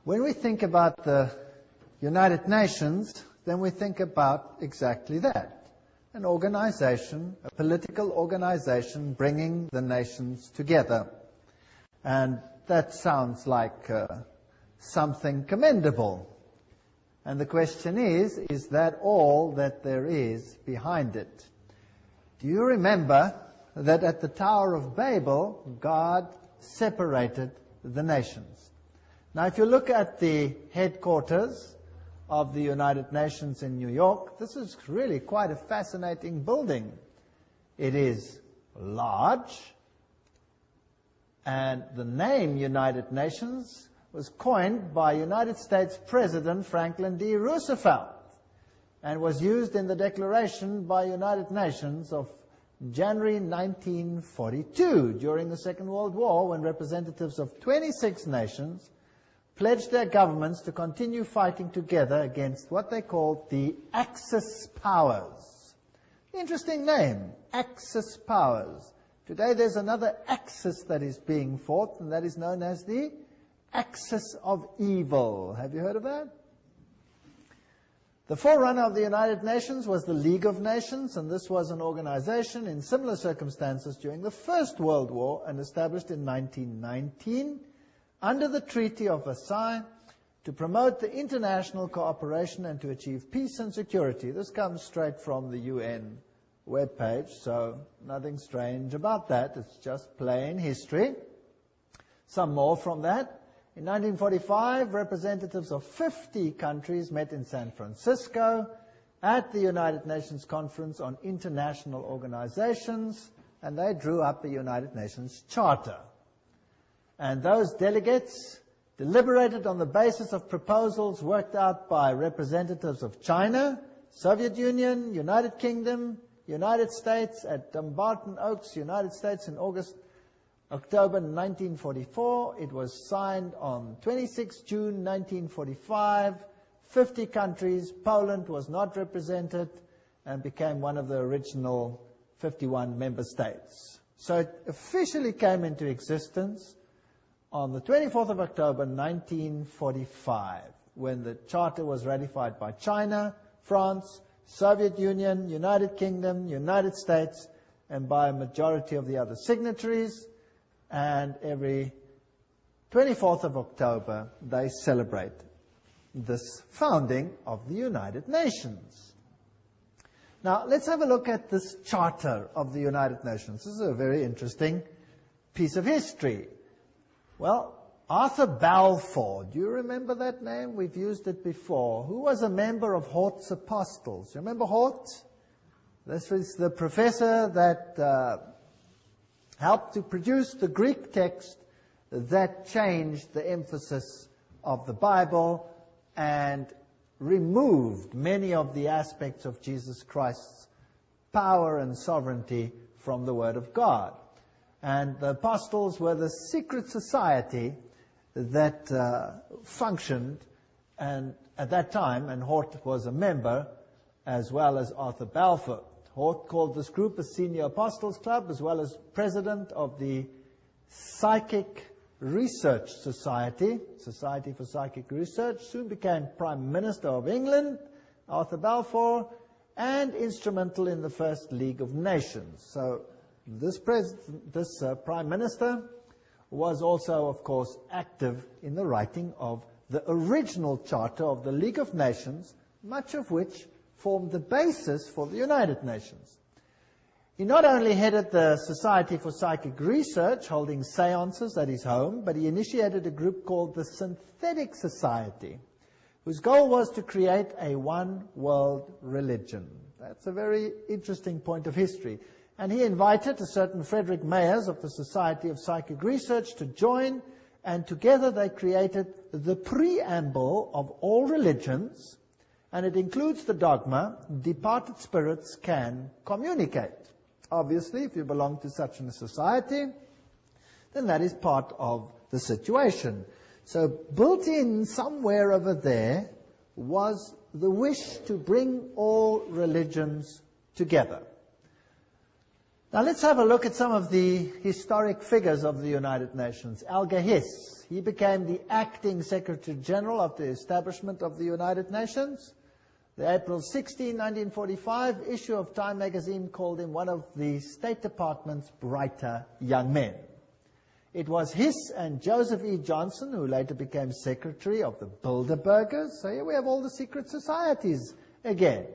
When we think about the United Nations, then we think about exactly that. An organization, a political organization bringing the nations together. And that sounds like something commendable. And the question is that all that there is behind it? Do you remember that at the Tower of Babel, God separated the nations? Now, if you look at the headquarters of the United Nations in New York, this is really quite a fascinating building. It is large, and the name United Nations was coined by United States President Franklin D. Roosevelt and was used in the Declaration by United Nations of January 1942 during the Second World War, when representatives of 26 nations pledged their governments to continue fighting together against what they called the Axis powers. Interesting name, Axis powers. Today there's another axis that is being fought, and that is known as the Axis of Evil. Have you heard of that? The forerunner of the United Nations was the League of Nations, and this was an organization in similar circumstances during the First World War and established in 1919 under the Treaty of Versailles to promote the international cooperation and to achieve peace and security. This comes straight from the UN webpage, so nothing strange about that. It's just plain history. Some more from that. In 1945, representatives of 50 countries met in San Francisco at the United Nations Conference on International Organizations, and they drew up the United Nations Charter. And those delegates deliberated on the basis of proposals worked out by representatives of China, Soviet Union, United Kingdom, United States at Dumbarton Oaks, United States in October 1944. It was signed on 26 June 1945. 50 countries. Poland was not represented and became one of the original 51 member states. So it officially came into existence on the 24th of October 1945, when the Charter was ratified by China, France, Soviet Union, United Kingdom, United States, and by a majority of the other signatories. And every 24th of October, they celebrate this founding of the United Nations. Now, let's have a look at this Charter of the United Nations. This is a very interesting piece of history. Well, Arthur Balfour, do you remember that name? We've used it before. Who was a member of Hort's Apostles? You remember Hort? This was the professor that helped to produce the Greek text that changed the emphasis of the Bible and removed many of the aspects of Jesus Christ's power and sovereignty from the Word of God. And the apostles were the secret society that functioned and at that time, and Hort was a member, as well as Arthur Balfour. Hort called this group a Senior Apostles Club, as well as president of the Psychic Research Society, Society for Psychic Research, soon became Prime Minister of England, Arthur Balfour, and instrumental in the First League of Nations. So this Prime Minister was also, of course, active in the writing of the original Charter of the League of Nations, much of which formed the basis for the United Nations. He not only headed the Society for Psychic Research, holding seances at his home, but he initiated a group called the Synthetic Society, whose goal was to create a one-world religion. That's a very interesting point of history. And he invited a certain Frederick Mayers of the Society of Psychic Research to join, and together they created the preamble of all religions, and it includes the dogma, departed spirits can communicate. Obviously, if you belong to such a society, then that is part of the situation. So built in somewhere over there was the wish to bring all religions together. Now let's have a look at some of the historic figures of the United Nations. Alger Hiss, he became the acting Secretary General of the establishment of the United Nations. The April 16, 1945 issue of Time magazine called him one of the State Department's brighter young men. It was Hiss and Joseph E. Johnson, who later became Secretary of the Bilderbergers. So here we have all the secret societies again,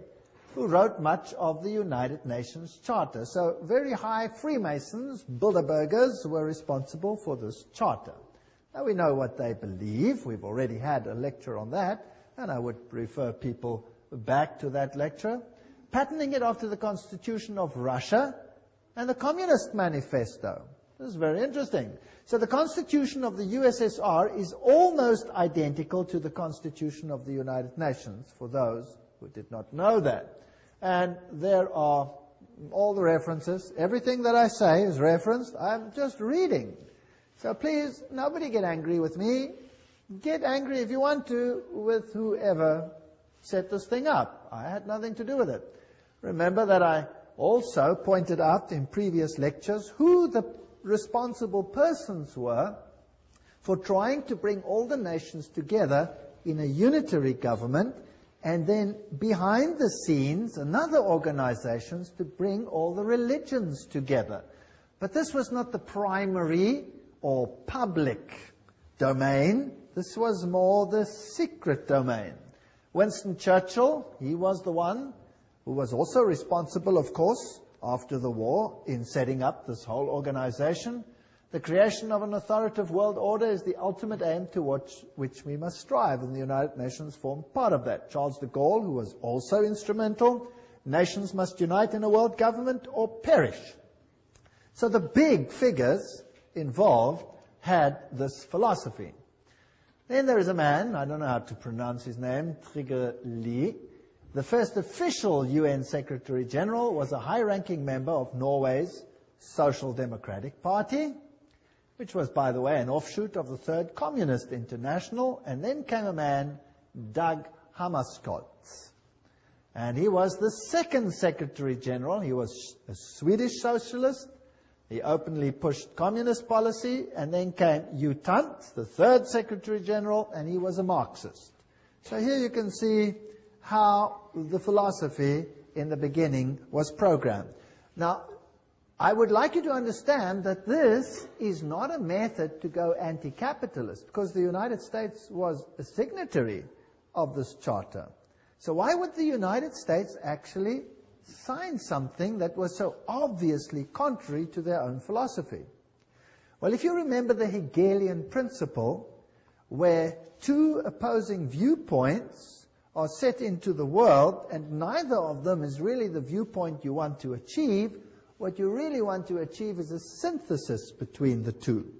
who wrote much of the United Nations Charter. So very high Freemasons, Bilderbergers, were responsible for this charter. Now we know what they believe. We've already had a lecture on that, and I would refer people back to that lecture. Patterning it after the Constitution of Russia and the Communist Manifesto. This is very interesting. So the Constitution of the USSR is almost identical to the Constitution of the United Nations, for those who did not know that. And there are all the references. Everything that I say is referenced. I'm just reading. So please, nobody get angry with me. Get angry if you want to with whoever set this thing up. I had nothing to do with it. Remember that I also pointed out in previous lectures who the responsible persons were for trying to bring all the nations together in a unitary government, and then behind the scenes another organizations to bring all the religions together. But this was not the primary or public domain. This was more the secret domain. Winston Churchill, he was the one who was also responsible, of course, after the war in setting up this whole organization. The creation of an authoritative world order is the ultimate aim towards which we must strive, and the United Nations formed part of that. Charles de Gaulle, who was also instrumental, nations must unite in a world government or perish. So the big figures involved had this philosophy. Then there is a man, I don't know how to pronounce his name, Trygve Lie. The first official UN Secretary General, was a high-ranking member of Norway's Social Democratic Party, which was, by the way, an offshoot of the Third Communist International. And then came a man, Dag Hammarskjöld. And he was the second Secretary General. He was a Swedish socialist. He openly pushed communist policy. And then came U Thant, the third Secretary General, and he was a Marxist. So here you can see how the philosophy in the beginning was programmed. Now, I would like you to understand that this is not a method to go anti-capitalist, because the United States was a signatory of this charter. So why would the United States actually sign something that was so obviously contrary to their own philosophy? Well, if you remember the Hegelian principle, where two opposing viewpoints are set into the world, and neither of them is really the viewpoint you want to achieve, what you really want to achieve is a synthesis between the two.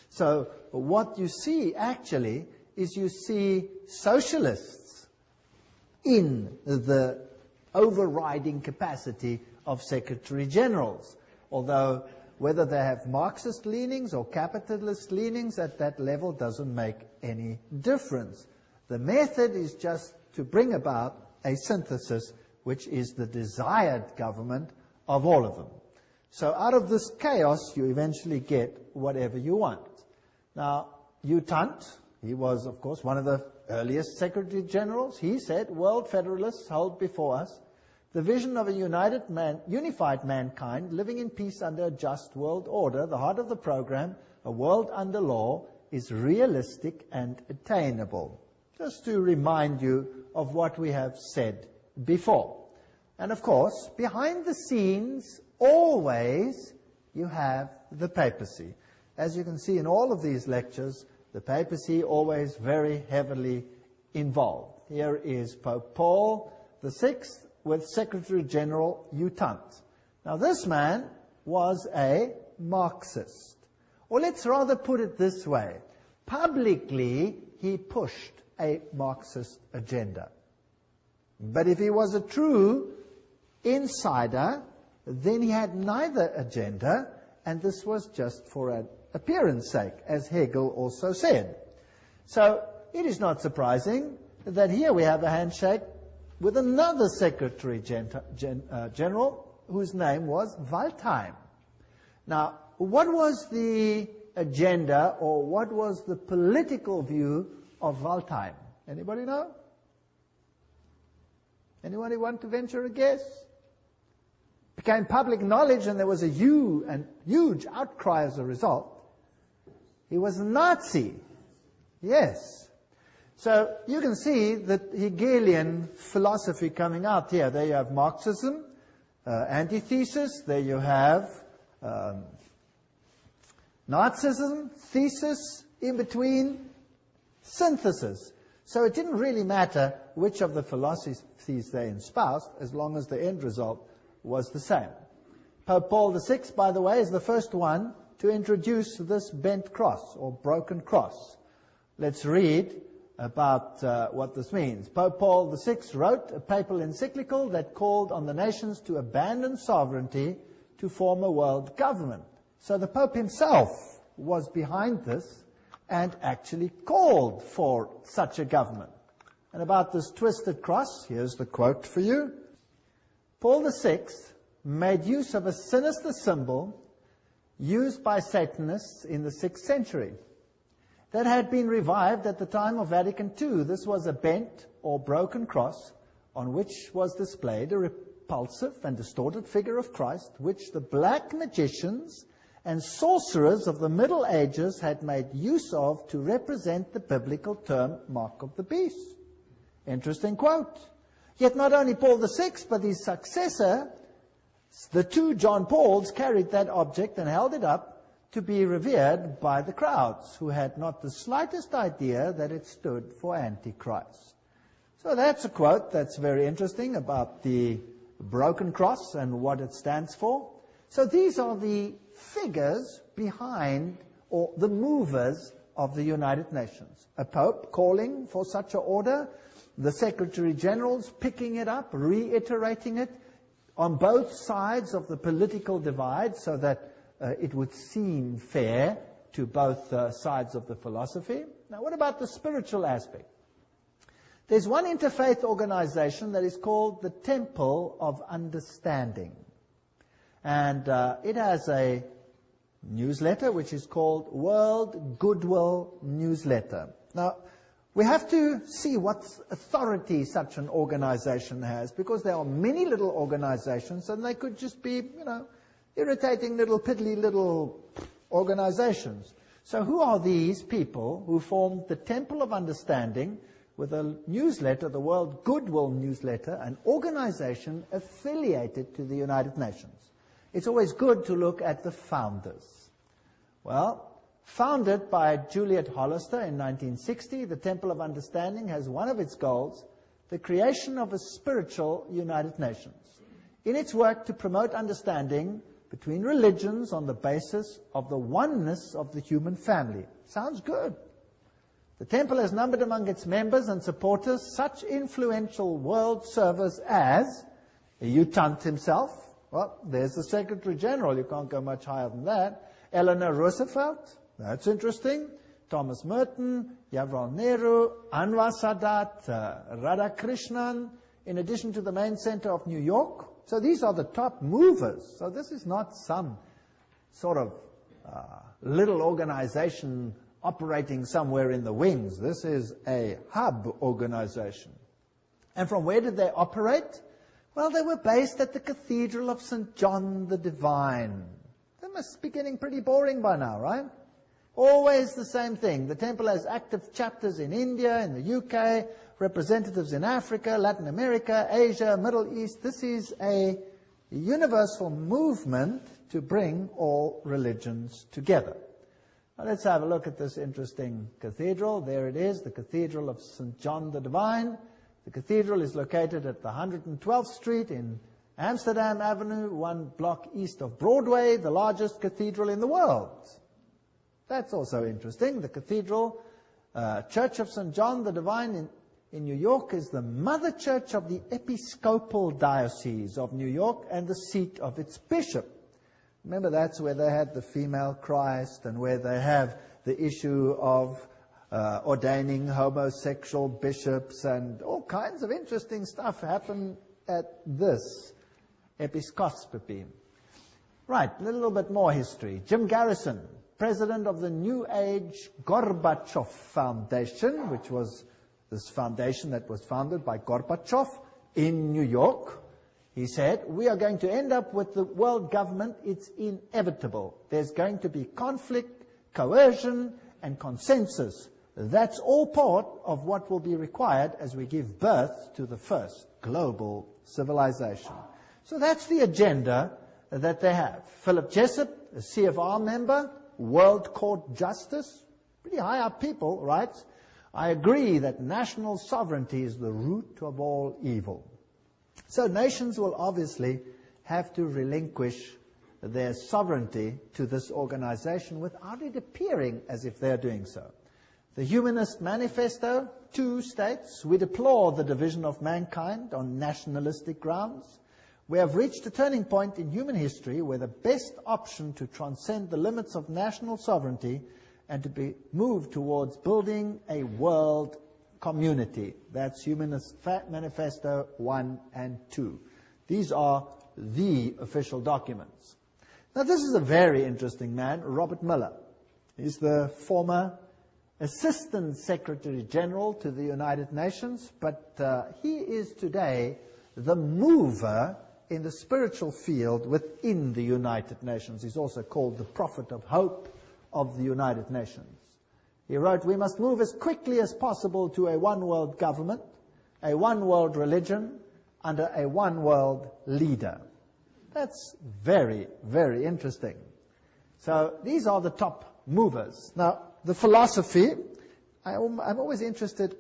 So what you see actually is you see socialists in the overriding capacity of Secretary Generals, although whether they have Marxist leanings or capitalist leanings at that level doesn't make any difference. The method is just to bring about a synthesis, which is the desired government of all of them. So out of this chaos, you eventually get whatever you want. Now, U Thant, he was, of course, one of the earliest Secretary Generals. He said, "World Federalists hold before us the vision of a unified mankind living in peace under a just world order. The heart of the program, a world under law, is realistic and attainable." Just to remind you of what we have said before. And of course, behind the scenes, always, you have the papacy. As you can see in all of these lectures, the papacy always very heavily involved. Here is Pope Paul VI with Secretary General U Thant. Now this man was a Marxist. Or let's rather put it this way. Publicly, he pushed a Marxist agenda. But if he was a true insider, then he had neither agenda, and this was just for an appearance sake, as Hegel also said. So it is not surprising that here we have a handshake with another Secretary General, whose name was Waldheim. Now, what was the agenda, or what was the political view of Waldheim? Anybody know? Anybody want to venture a guess? Became public knowledge, and there was a huge outcry as a result. He was a Nazi. Yes. So you can see the Hegelian philosophy coming out here. There you have Marxism, antithesis. There you have Nazism, thesis, in between, synthesis. So it didn't really matter which of the philosophies they espoused, as long as the end result was the same. Pope Paul VI, by the way, is the first one to introduce this bent cross, or broken cross. Let's read about what this means. Pope Paul VI wrote a papal encyclical that called on the nations to abandon sovereignty to form a world government. So the Pope himself was behind this and actually called for such a government. And about this twisted cross, here's the quote for you. Paul VI made use of a sinister symbol used by Satanists in the 6th century that had been revived at the time of Vatican II. This was a bent or broken cross on which was displayed a repulsive and distorted figure of Christ, which the black magicians and sorcerers of the Middle Ages had made use of to represent the biblical term mark of the beast. Interesting quote. Yet not only Paul VI, but his successor, the two John Pauls, carried that object and held it up to be revered by the crowds, who had not the slightest idea that it stood for Antichrist. So that's a quote that's very interesting about the broken cross and what it stands for. So these are the figures behind, or the movers of the United Nations. A pope calling for such an order, the Secretary Generals picking it up, reiterating it on both sides of the political divide so that it would seem fair to both sides of the philosophy. Now, what about the spiritual aspect? There's one interfaith organization that is called the Temple of Understanding. And it has a newsletter which is called World Goodwill Newsletter. Now, we have to see what authority such an organization has, because there are many little organizations and they could just be, irritating little piddly little organizations. So who are these people who formed the Temple of Understanding with a newsletter, the World Goodwill Newsletter, an organization affiliated to the United Nations? It's always good to look at the founders. Well, founded by Juliet Hollister in 1960, the Temple of Understanding has one of its goals, the creation of a spiritual United Nations, in its work to promote understanding between religions on the basis of the oneness of the human family. Sounds good. The Temple has numbered among its members and supporters such influential world servers as U Thant himself. Well, there's the Secretary General. You can't go much higher than that. Eleanor Roosevelt. That's interesting. Thomas Merton, Jawaharlal Nehru, Anwar Sadat, Radhakrishnan, in addition to the main center of New York. So these are the top movers. So this is not some sort of little organization operating somewhere in the wings. This is a hub organization. And from where did they operate? Well, they were based at the Cathedral of St. John the Divine. That must be getting pretty boring by now, right? Always the same thing. The temple has active chapters in India, in the UK, representatives in Africa, Latin America, Asia, Middle East. This is a universal movement to bring all religions together. Now let's have a look at this interesting cathedral. There it is, the Cathedral of St. John the Divine. The cathedral is located at the 112th Street in Amsterdam Avenue, 1 block east of Broadway, the largest cathedral in the world. That's also interesting. The Cathedral Church of St. John the Divine in New York is the mother church of the Episcopal Diocese of New York and the seat of its bishop. Remember, that's where they had the female Christ and where they have the issue of ordaining homosexual bishops, and all kinds of interesting stuff happen at this episcopacy. Right, a little bit more history. Jim Garrison, president of the New Age Gorbachev Foundation, which was this foundation that was founded by Gorbachev in New York. He said, we are going to end up with the world government. It's inevitable. There's going to be conflict, coercion, and consensus. That's all part of what will be required as we give birth to the first global civilization. So that's the agenda that they have. Philip Jessup, a CFR member, World Court Justice, pretty high up people, writes, I agree that national sovereignty is the root of all evil. So nations will obviously have to relinquish their sovereignty to this organization without it appearing as if they're doing so. The Humanist Manifesto, 2 states, we deplore the division of mankind on nationalistic grounds. We have reached a turning point in human history where the best option to transcend the limits of national sovereignty and to be moved towards building a world community. That's Humanist Manifesto 1 and 2. These are the official documents. Now this is a very interesting man, Robert Miller. He's the former Assistant Secretary General to the United Nations, but he is today the mover in the spiritual field within the United Nations. He's also called the Prophet of Hope of the United Nations. He wrote, we must move as quickly as possible to a one-world government, a one-world religion, under a one-world leader. That's very, very interesting. So these are the top movers. Now, the philosophy, I'm always interested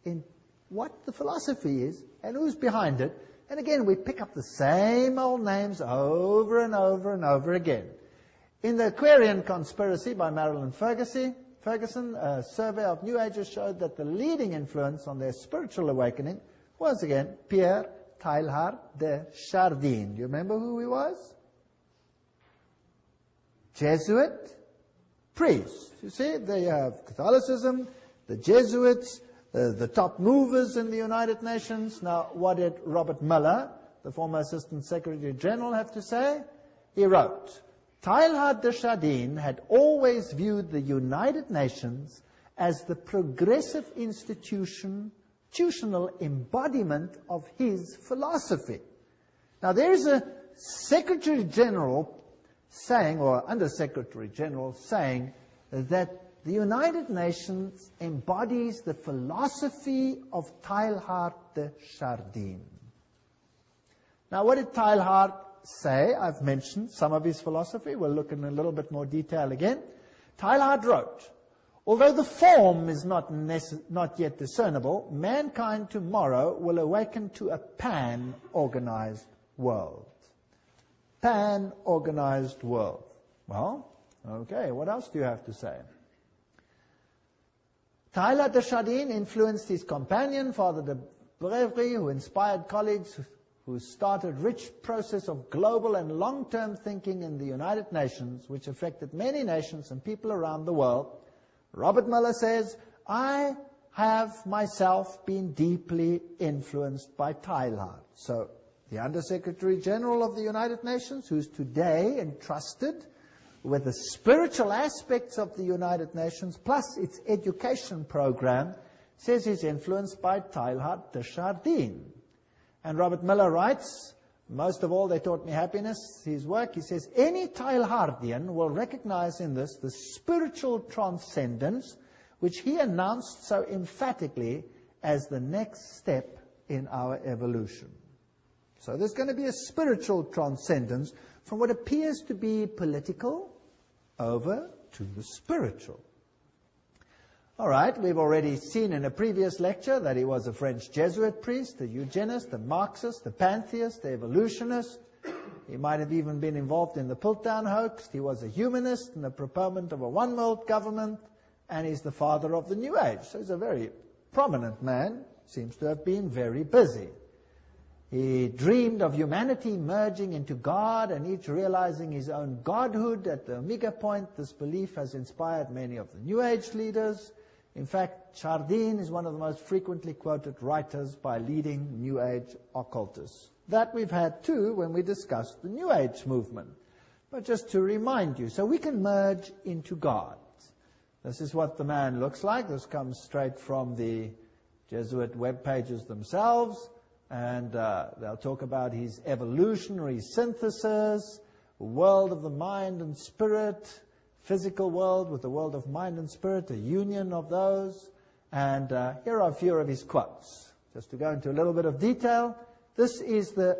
in what the philosophy is and who's behind it. And again, we pick up the same old names over and over and over again. In the Aquarian Conspiracy by Marilyn Ferguson, a survey of New Agers showed that the leading influence on their spiritual awakening was, again, Pierre Teilhard de Chardin. Do you remember who he was? Jesuit priest. You see, they have Catholicism, the Jesuits, the top movers in the United Nations. Now, what did Robert Miller, the former Assistant Secretary General, have to say? He wrote, Teilhard de Chardin had always viewed the United Nations as the progressive institutional embodiment of his philosophy. Now, there is a Secretary General saying, or Under Secretary General saying, that the United Nations embodies the philosophy of Teilhard de Chardin. Now, what did Teilhard say? I've mentioned some of his philosophy. We'll look in a little bit more detail again. Teilhard wrote, although the form is not yet discernible, mankind tomorrow will awaken to a pan-organized world. Pan-organized world. Well, okay, what else do you have to say? Teilhard de Chardin influenced his companion, Father de Brevery, who inspired colleagues who started a rich process of global and long-term thinking in the United Nations, which affected many nations and people around the world. Robert Miller says, I have myself been deeply influenced by Teilhard. So, the Under-Secretary General of the United Nations, who's today entrusted with the spiritual aspects of the United Nations, plus its education program, says he's influenced by Teilhard de Chardin. And Robert Miller writes, most of all, they taught me happiness, his work. He says, any Teilhardian will recognize in this the spiritual transcendence which he announced so emphatically as the next step in our evolution. So there's going to be a spiritual transcendence from what appears to be political over to the spiritual. All right, we've already seen in a previous lecture that he was a French Jesuit priest, a eugenist, a Marxist, a pantheist, a evolutionist. He might have even been involved in the Piltdown hoax. He was a humanist and a proponent of a one-world government, and he's the father of the New Age. So he's a very prominent man, seems to have been very busy. He dreamed of humanity merging into God and each realizing his own godhood at the Omega point. This belief has inspired many of the New Age leaders, In fact, Chardin is one of the most frequently quoted writers by leading New Age occultists. That we've had too when we discussed the New Age movement. But just to remind you, so we can merge into God. This is what the man looks like. This comes straight from the Jesuit web pages themselves, and they'll talk about his evolutionary synthesis, world of the mind and spirit, physical world with the world of mind and spirit, a union of those. And here are a few of his quotes. Just to go into a little bit of detail, this is the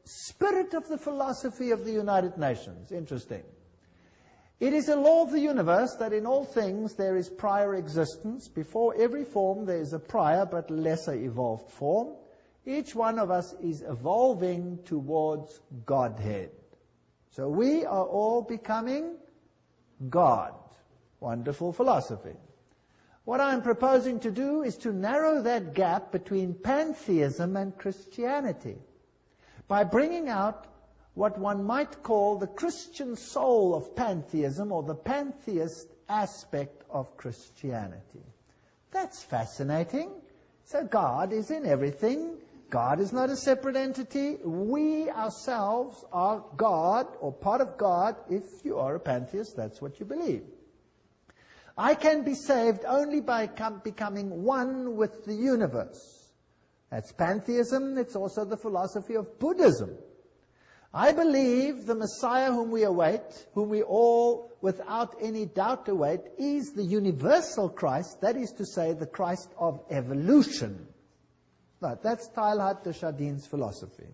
spirit of the philosophy of the United Nations. Interesting. It is a law of the universe that in all things there is prior existence. Before every form there is a prior but lesser evolved form. Each one of us is evolving towards Godhead. So we are all becoming God. Wonderful philosophy. What I'm proposing to do is to narrow that gap between pantheism and Christianity by bringing out what one might call the Christian soul of pantheism, or the pantheist aspect of Christianity. That's fascinating. So God is in everything. God is not a separate entity. We ourselves are God, or part of God. If you are a pantheist, that's what you believe. I can be saved only by becoming one with the universe. That's pantheism. It's also the philosophy of Buddhism. I believe the Messiah whom we await, whom we all without any doubt await, is the universal Christ, that is to say, the Christ of evolution. Right, that's Teilhard de Chardin's philosophy.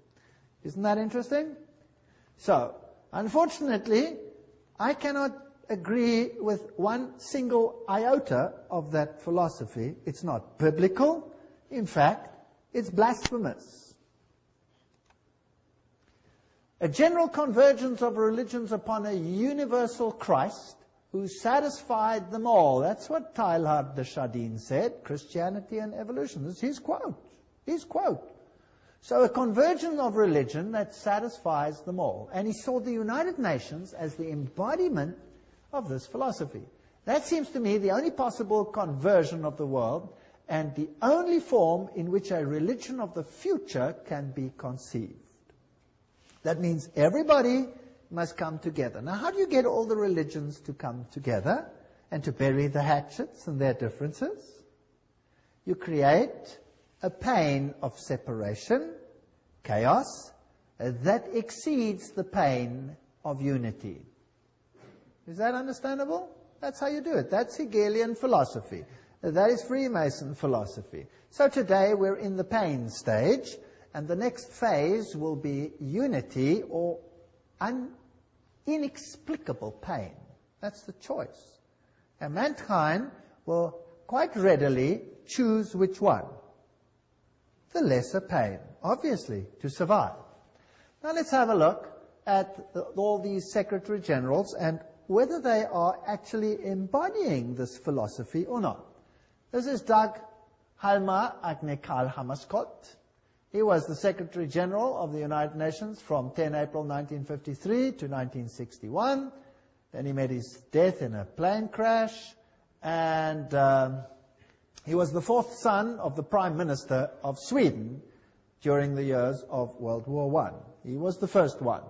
Isn't that interesting? So, unfortunately, I cannot agree with one single iota of that philosophy. It's not biblical. In fact, it's blasphemous. A general convergence of religions upon a universal Christ who satisfied them all. That's what Teilhard de Chardin said, Christianity and evolution. This is his quote. His quote. So a convergence of religion that satisfies them all. And he saw the United Nations as the embodiment of this philosophy. That seems to me the only possible conversion of the world and the only form in which a religion of the future can be conceived. That means everybody must come together. Now, how do you get all the religions to come together and to bury the hatchets and their differences? You create a pain of separation, chaos, that exceeds the pain of unity. Is that understandable? That's how you do it. That's Hegelian philosophy. That is Freemason philosophy. So today we're in the pain stage. And the next phase will be unity or inexplicable pain. That's the choice. And mankind will quite readily choose which one? The lesser pain, obviously, to survive. Now let's have a look at all these Secretary Generals and whether they are actually embodying this philosophy or not. This is Dag Hjalmar Agne Hammarskjöld. He was the Secretary General of the United Nations from 10 April 1953 to 1961. Then he met his death in a plane crash. And he was the fourth son of the Prime Minister of Sweden during the years of World War I. He was the first one.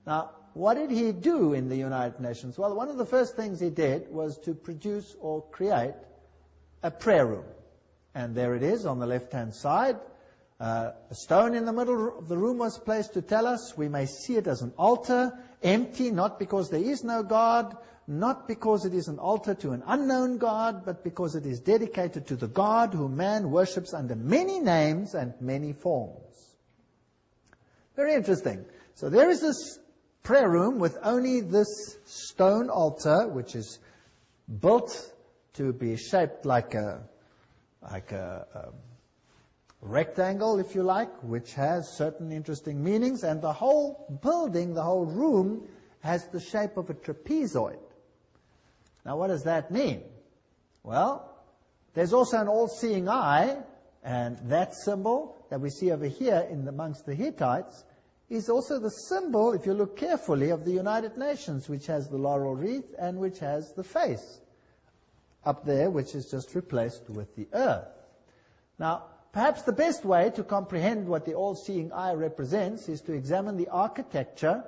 Now, what did he do in the United Nations? Well, one of the first things he did was to produce or create a prayer room. And there it is on the left-hand side. A stone in the middle of the room was placed to tell us we may see it as an altar, empty, not because there is no God, not because it is an altar to an unknown God, but because it is dedicated to the God whom man worships under many names and many forms. Very interesting. So there is this prayer room with only this stone altar, which is built to be shaped like a rectangle, if you like, which has certain interesting meanings, and the whole building, the whole room, has the shape of a trapezoid. Now, what does that mean? Well, there's also an all-seeing eye, and that symbol that we see over here amongst the Hittites is also the symbol, if you look carefully, of the United Nations, which has the laurel wreath and which has the face up there, which is just replaced with the earth. Now, perhaps the best way to comprehend what the all-seeing eye represents is to examine the architecture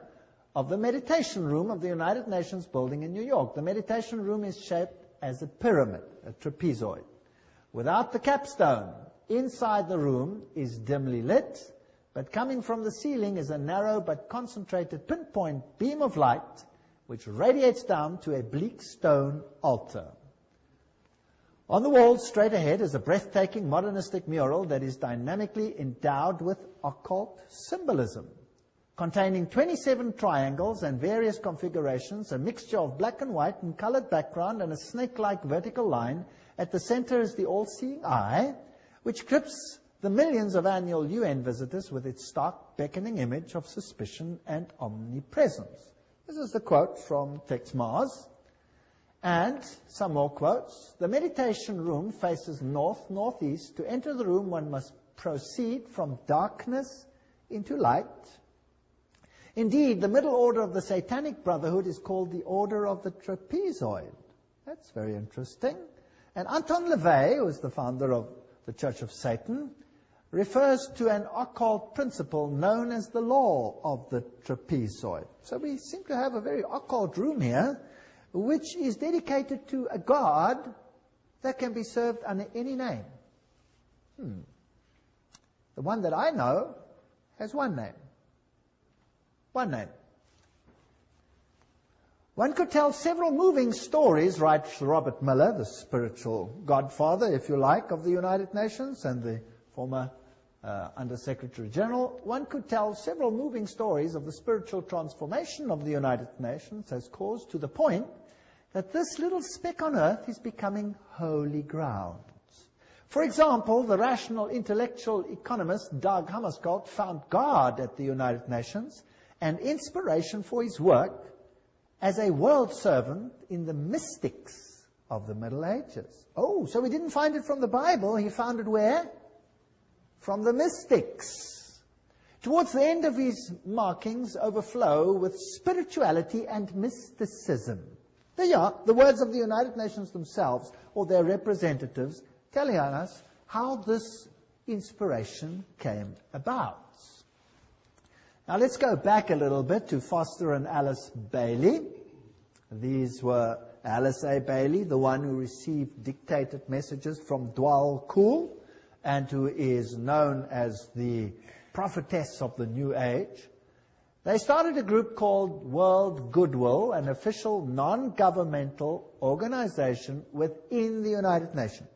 of the meditation room of the United Nations building in New York. The meditation room is shaped as a pyramid, a trapezoid. Without the capstone, inside the room is dimly lit, but coming from the ceiling is a narrow but concentrated pinpoint beam of light which radiates down to a bleak stone altar. On the wall straight ahead is a breathtaking modernistic mural that is dynamically endowed with occult symbolism, containing 27 triangles and various configurations, a mixture of black and white and colored background and a snake-like vertical line. At the center is the all-seeing eye, which grips the millions of annual UN visitors with its stark, beckoning image of suspicion and omnipresence. This is the quote from Tex Mars. And some more quotes. The meditation room faces north-northeast. To enter the room, one must proceed from darkness into light. Indeed, the middle order of the Satanic Brotherhood is called the Order of the Trapezoid. That's very interesting. And Anton LaVey, who is the founder of the Church of Satan, refers to an occult principle known as the law of the trapezoid. So we seem to have a very occult room here, which is dedicated to a god that can be served under any name. The one that I know has one name. One name. One could tell several moving stories, writes Robert Miller, the spiritual godfather, if you like, of the United Nations and the former Under-Secretary General. One could tell several moving stories of the spiritual transformation of the United Nations as caused to the point that this little speck on earth is becoming holy ground. For example, the rational intellectual economist Dag Hammarskjöld found God at the United Nations and inspiration for his work as a world servant in the mystics of the Middle Ages. Oh, so he didn't find it from the Bible. He found it where? From the mystics. Towards the end of his markings overflow with spirituality and mysticism. There you are, the words of the United Nations themselves, or their representatives, telling us how this inspiration came about. Now let's go back a little bit to Foster and Alice Bailey. These were Alice A. Bailey, the one who received dictated messages from droll and who is known as the prophetess of the New Age. They started a group called World Goodwill, an official non-governmental organization within the United Nations.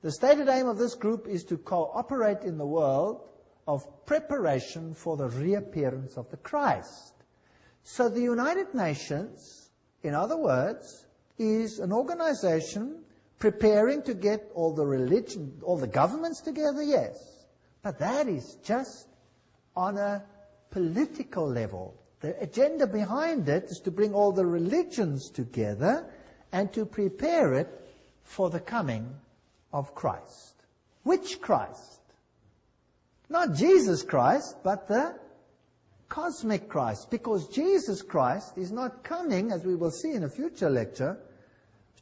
The stated aim of this group is to cooperate in the world of preparation for the reappearance of the Christ. So the United Nations, in other words, is an organization preparing to get all the governments together, yes. But that is just on a political level. The agenda behind it is to bring all the religions together and to prepare it for the coming of Christ. Which Christ? Not Jesus Christ, but the cosmic Christ. Because Jesus Christ is not coming, as we will see in a future lecture,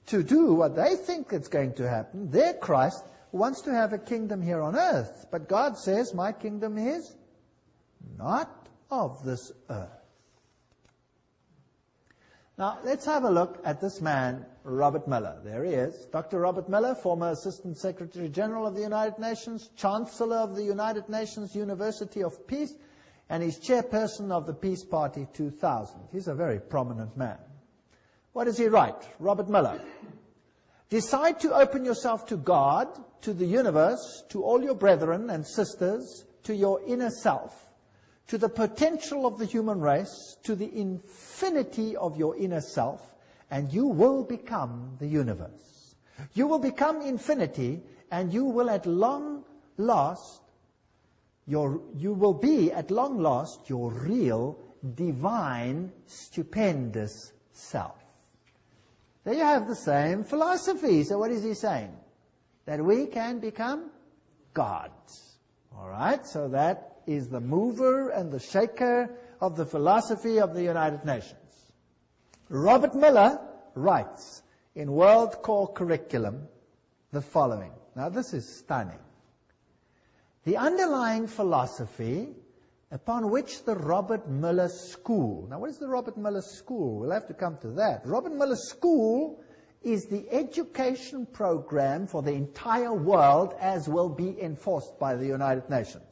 to do what they think is going to happen. Their Christ wants to have a kingdom here on earth. But God says, my kingdom is not of this earth. Now, let's have a look at this man, Robert Miller. There he is. Dr. Robert Miller, former Assistant Secretary General of the United Nations, Chancellor of the United Nations University of Peace, and he's chairperson of the Peace Party 2000. He's a very prominent man. What does he write? Robert Miller. Decide to open yourself to God, to the universe, to all your brethren and sisters, to your inner self, to the potential of the human race, to the infinity of your inner self, and you will become the universe. You will become infinity, and you will at long last, you will be at long last your real, divine, stupendous self. There you have the same philosophy. So what is he saying? That we can become gods. All right, so that is the mover and the shaker of the philosophy of the United Nations. Robert Miller writes in world core curriculum the following. Now this is stunning. The underlying philosophy upon which the Robert Muller School, now what is the Robert Muller School? We'll have to come to that. Robert Muller School is the education program for the entire world as will be enforced by the United Nations.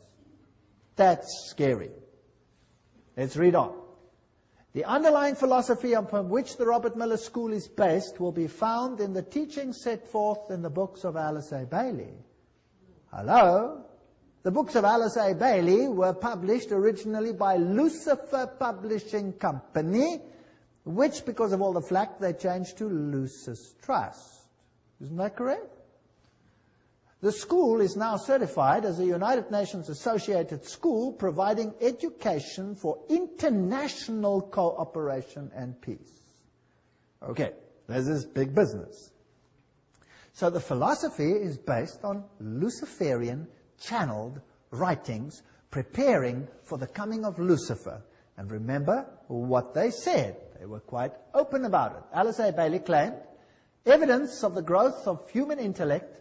That's scary. Let's read on. The underlying philosophy upon which the Robert Muller School is based will be found in the teachings set forth in the books of Alice A. Bailey. Hello? The books of Alice A. Bailey were published originally by Lucifer Publishing Company, which, because of all the flack, they changed to Lucis Trust. Isn't that correct? The school is now certified as a United Nations associated school providing education for international cooperation and peace. Okay, there's this big business. So the philosophy is based on Luciferian channeled writings preparing for the coming of Lucifer. And remember what they said. They were quite open about it. Alice A. Bailey claimed evidence of the growth of human intellect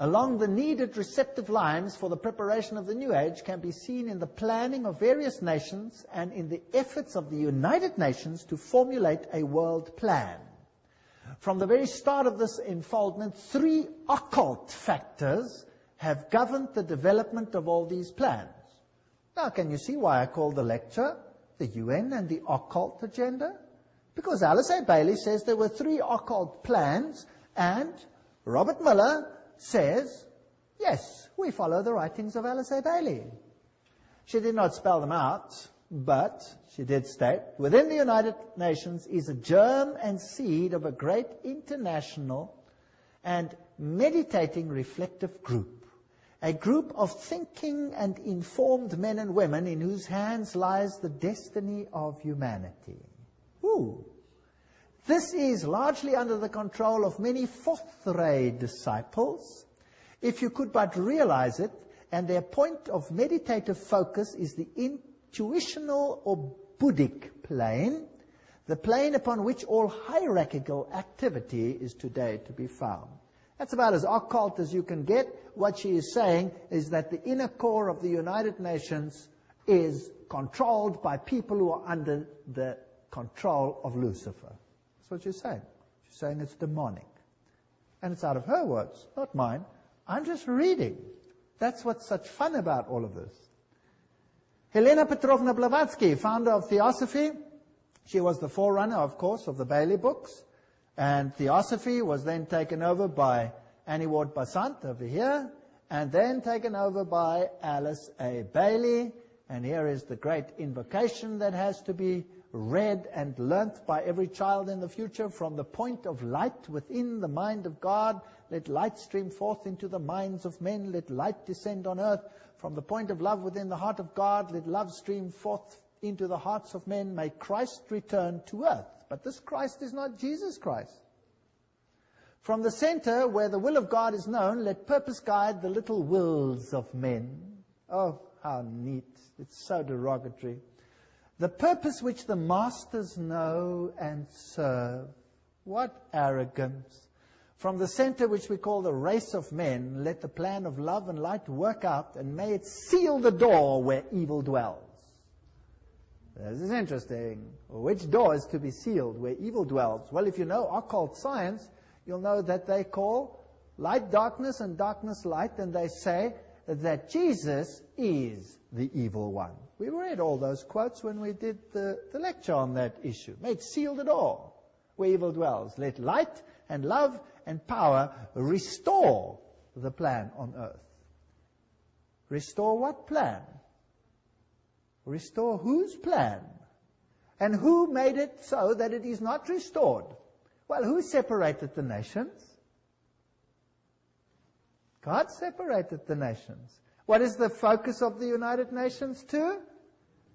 along the needed receptive lines for the preparation of the New Age can be seen in the planning of various nations and in the efforts of the United Nations to formulate a world plan. From the very start of this unfoldment, 3 occult factors have governed the development of all these plans. Now, can you see why I call the lecture the UN and the Occult Agenda? Because Alice A. Bailey says there were 3 occult plans, and Robert Muller says, yes, we follow the writings of Alice A. Bailey. She did not spell them out, but she did state, within the United Nations is a germ and seed of a great international and meditating reflective group. A group of thinking and informed men and women in whose hands lies the destiny of humanity. Ooh. This is largely under the control of many fourth-ray disciples, if you could but realize it, and their point of meditative focus is the intuitional or Buddhic plane, the plane upon which all hierarchical activity is today to be found. That's about as occult as you can get. What she is saying is that the inner core of the United Nations is controlled by people who are under the control of Lucifer. That's what she's saying. She's saying it's demonic. And it's out of her words, not mine. I'm just reading. That's what's such fun about all of this. Helena Petrovna Blavatsky, founder of Theosophy. She was the forerunner, of course, of the Bailey books. And Theosophy was then taken over by Annie Ward Basant over here, and then taken over by Alice A. Bailey. And here is the great invocation that has to be read and learnt by every child in the future. From the point of light within the mind of God, let light stream forth into the minds of men, let light descend on earth. From the point of love within the heart of God, let love stream forth into the hearts of men. May Christ return to earth. But this Christ is not Jesus Christ. From the center where the will of God is known, let purpose guide the little wills of men. Oh, how neat. It's so derogatory. The purpose which the masters know and serve. What arrogance. From the center which we call the race of men, let the plan of love and light work out, and may it seal the door where evil dwells. This is interesting. Which door is to be sealed where evil dwells? Well, if you know occult science, you'll know that they call light darkness and darkness light, and they say that Jesus is the evil one. We read all those quotes when we did the lecture on that issue. May it seal the door where evil dwells. Let light and love and power restore the plan on earth. Restore what plan? Restore whose plan? And who made it so that it is not restored? Well, who separated the nations? God separated the nations. What is the focus of the United Nations to?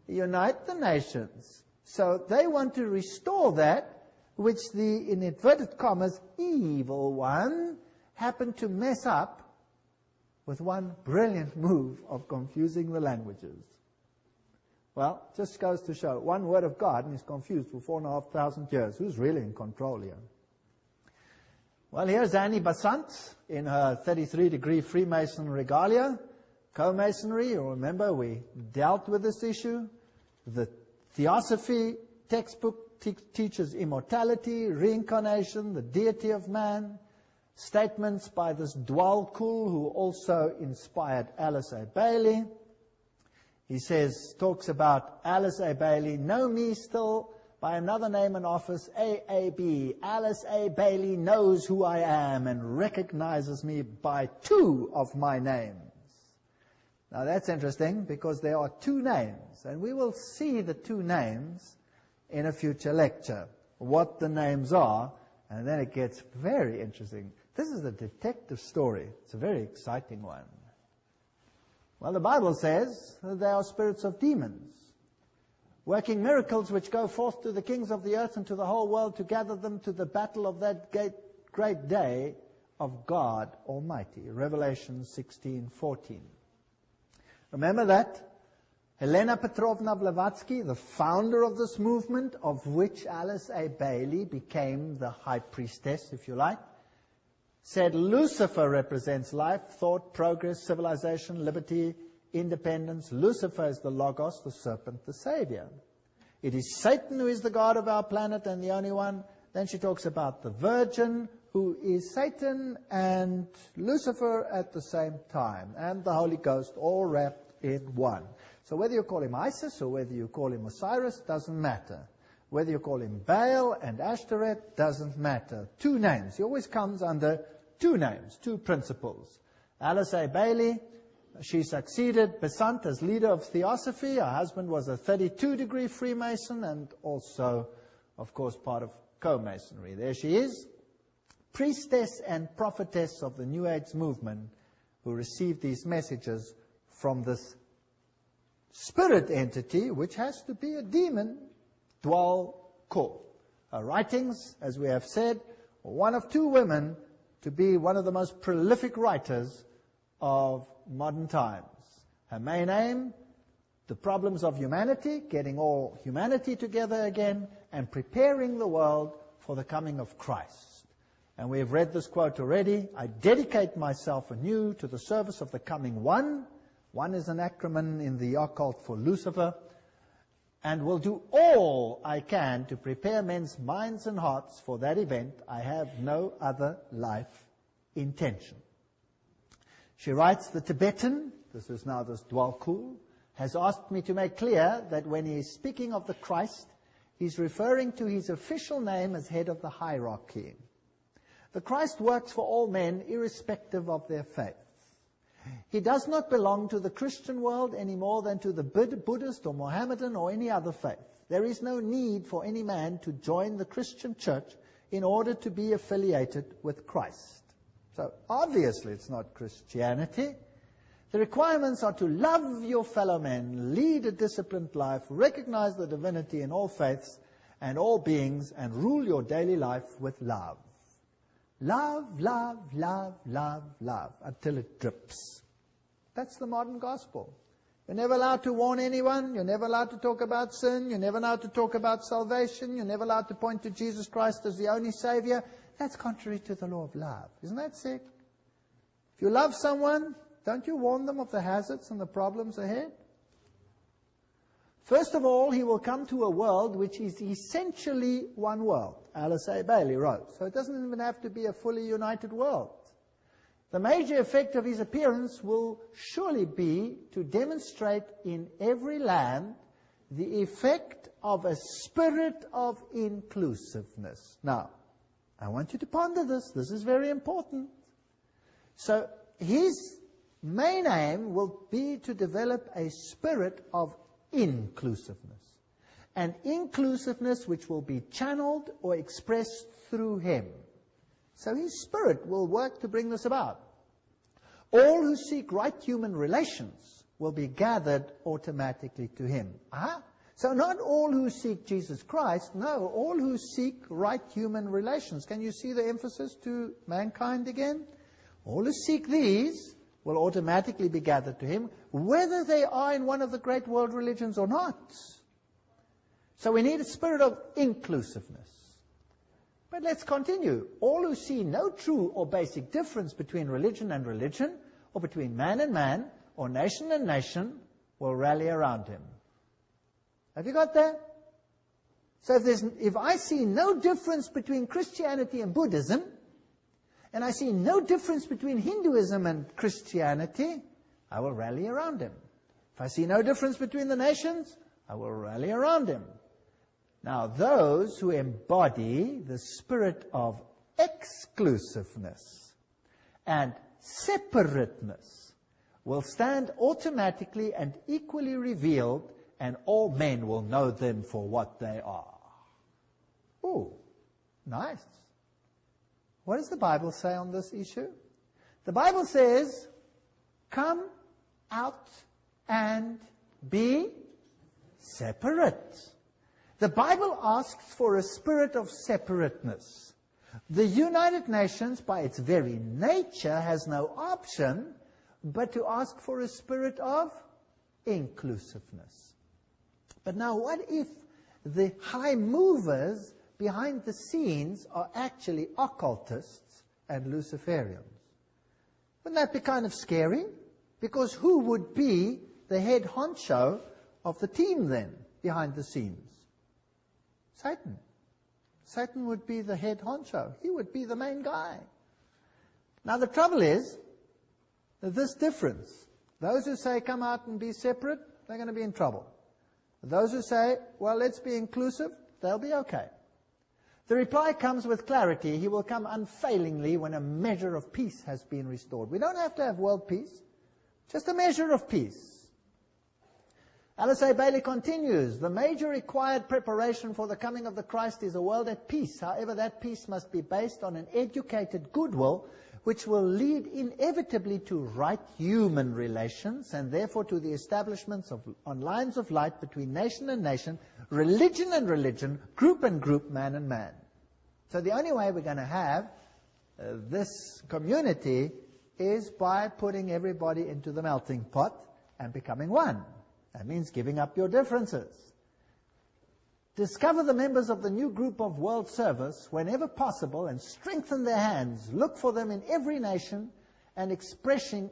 Unite the nations. So they want to restore that which the, in inverted commas, evil one happened to mess up with one brilliant move of confusing the languages. Well, just goes to show, one word of God and he's confused for 4,500 years. Who's really in control here? Well, here's Annie Besant in her 33-degree Freemason regalia. Co-Masonry, you'll remember we dealt with this issue. The Theosophy textbook teaches immortality, reincarnation, the deity of man. Statements by this droll, who also inspired Alice A. Bailey. He talks about Alice A. Bailey, know me still by another name and office, AAB. Alice A. Bailey knows who I am and recognizes me by two of my names. Now that's interesting because there are two names, and we will see the two names in a future lecture, what the names are, and then it gets very interesting. This is a detective story. It's a very exciting one. Well, the Bible says that they are spirits of demons, working miracles which go forth to the kings of the earth and to the whole world to gather them to the battle of that great day of God Almighty. Revelation 16:14. Remember that? Helena Petrovna Blavatsky, the founder of this movement, of which Alice A. Bailey became the high priestess, if you like, said Lucifer represents life, thought, progress, civilization, liberty, independence. Lucifer is the Logos, the serpent, the Savior. It is Satan who is the God of our planet and the only one. Then she talks about the Virgin, who is Satan and Lucifer at the same time, and the Holy Ghost, all wrapped in one. So whether you call him Isis or whether you call him Osiris, doesn't matter. Whether you call him Baal and Ashtoreth, doesn't matter. Two names. He always comes under two names, two principles. Alice A. Bailey, she succeeded Besant as leader of Theosophy. Her husband was a 32-degree Freemason and also, of course, part of Co-Masonry. There she is, priestess and prophetess of the New Age movement, who received these messages from this spirit entity, which has to be a demon, droll. Her writings, as we have said, were one of two women to be one of the most prolific writers of modern times. Her main aim, the problems of humanity, getting all humanity together again, and preparing the world for the coming of Christ. And we have read this quote already. I dedicate myself anew to the service of the coming one. One is an acronym in the occult for Lucifer. And will do all I can to prepare men's minds and hearts for that event. I have no other life intention. She writes, the Tibetan, this is now this droll, has asked me to make clear that when he is speaking of the Christ, he's referring to his official name as head of the hierarchy. The Christ works for all men irrespective of their faith. He does not belong to the Christian world any more than to the Buddhist or Mohammedan or any other faith. There is no need for any man to join the Christian church in order to be affiliated with Christ. So obviously it's not Christianity. The requirements are to love your fellow men, lead a disciplined life, recognize the divinity in all faiths and all beings, and rule your daily life with love. Love, love, love, love, love, until it drips. That's the modern gospel. You're never allowed to warn anyone. You're never allowed to talk about sin. You're never allowed to talk about salvation. You're never allowed to point to Jesus Christ as the only Savior. That's contrary to the law of love. Isn't that sick? If you love someone, don't you warn them of the hazards and the problems ahead? First of all, he will come to a world which is essentially one world. Alice A. Bailey wrote. So it doesn't even have to be a fully united world. The major effect of his appearance will surely be to demonstrate in every land the effect of a spirit of inclusiveness. Now, I want you to ponder this. This is very important. So his main aim will be to develop a spirit of inclusiveness. And inclusiveness which will be channeled or expressed through him. So his spirit will work to bring this about. All who seek right human relations will be gathered automatically to him. So not all who seek Jesus Christ, no, all who seek right human relations. Can you see the emphasis to mankind again? All who seek these will automatically be gathered to him, whether they are in one of the great world religions or not. So we need a spirit of inclusiveness. But let's continue. All who see no true or basic difference between religion and religion, or between man and man, or nation and nation, will rally around him. Have you got that? So if I see no difference between Christianity and Buddhism, and I see no difference between Hinduism and Christianity, I will rally around him. If I see no difference between the nations, I will rally around him. Now, those who embody the spirit of exclusiveness and separateness will stand automatically and equally revealed, and all men will know them for what they are. Ooh, nice. What does the Bible say on this issue? The Bible says, come out and be separate. The Bible asks for a spirit of separateness. The United Nations, by its very nature, has no option but to ask for a spirit of inclusiveness. But now, what if the high movers behind the scenes are actually occultists and Luciferians? Wouldn't that be kind of scary? Because who would be the head honcho of the team then, behind the scenes? Satan. Satan would be the head honcho. He would be the main guy. Now the trouble is, this difference. Those who say, come out and be separate, they're going to be in trouble. Those who say, well, let's be inclusive, they'll be okay. The reply comes with clarity. He will come unfailingly when a measure of peace has been restored. We don't have to have world peace, just a measure of peace. Alice A. Bailey continues, the major required preparation for the coming of the Christ is a world at peace. However, that peace must be based on an educated goodwill, which will lead inevitably to right human relations, and therefore to the establishments on lines of light between nation and nation, religion and religion, group and group, man and man. So the only way we're going to have this community is by putting everybody into the melting pot and becoming one. That means giving up your differences. Discover the members of the new group of world service whenever possible and strengthen their hands. Look for them in every nation and expressing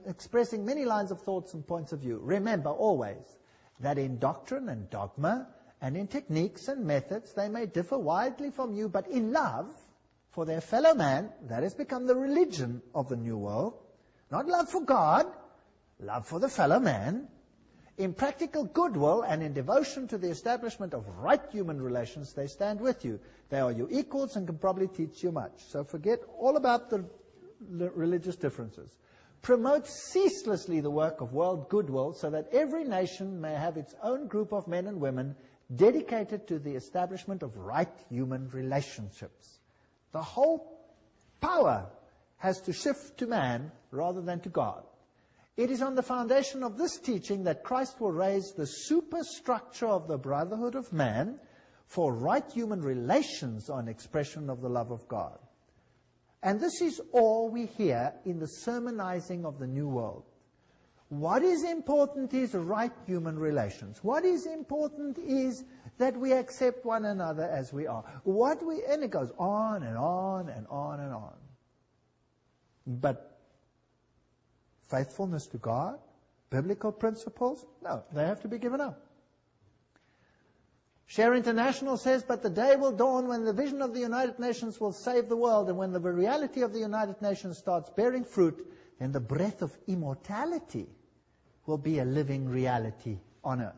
many lines of thoughts and points of view. Remember always that in doctrine and dogma and in techniques and methods they may differ widely from you, but in love for their fellow man, that has become the religion of the new world. Not love for God, love for the fellow man. In practical goodwill and in devotion to the establishment of right human relations, they stand with you. They are your equals and can probably teach you much. So forget all about the religious differences. Promote ceaselessly the work of world goodwill so that every nation may have its own group of men and women dedicated to the establishment of right human relationships. The whole power has to shift to man rather than to God. It is on the foundation of this teaching that Christ will raise the superstructure of the brotherhood of man for right human relations on expression of the love of God. And this is all we hear in the sermonizing of the New World. What is important is right human relations. What is important is that we accept one another as we are. And it goes on and on and on and on. But faithfulness to God, biblical principles, no, they have to be given up. Share International says, but the day will dawn when the vision of the United Nations will save the world, and when the reality of the United Nations starts bearing fruit, then the breath of immortality will be a living reality on earth.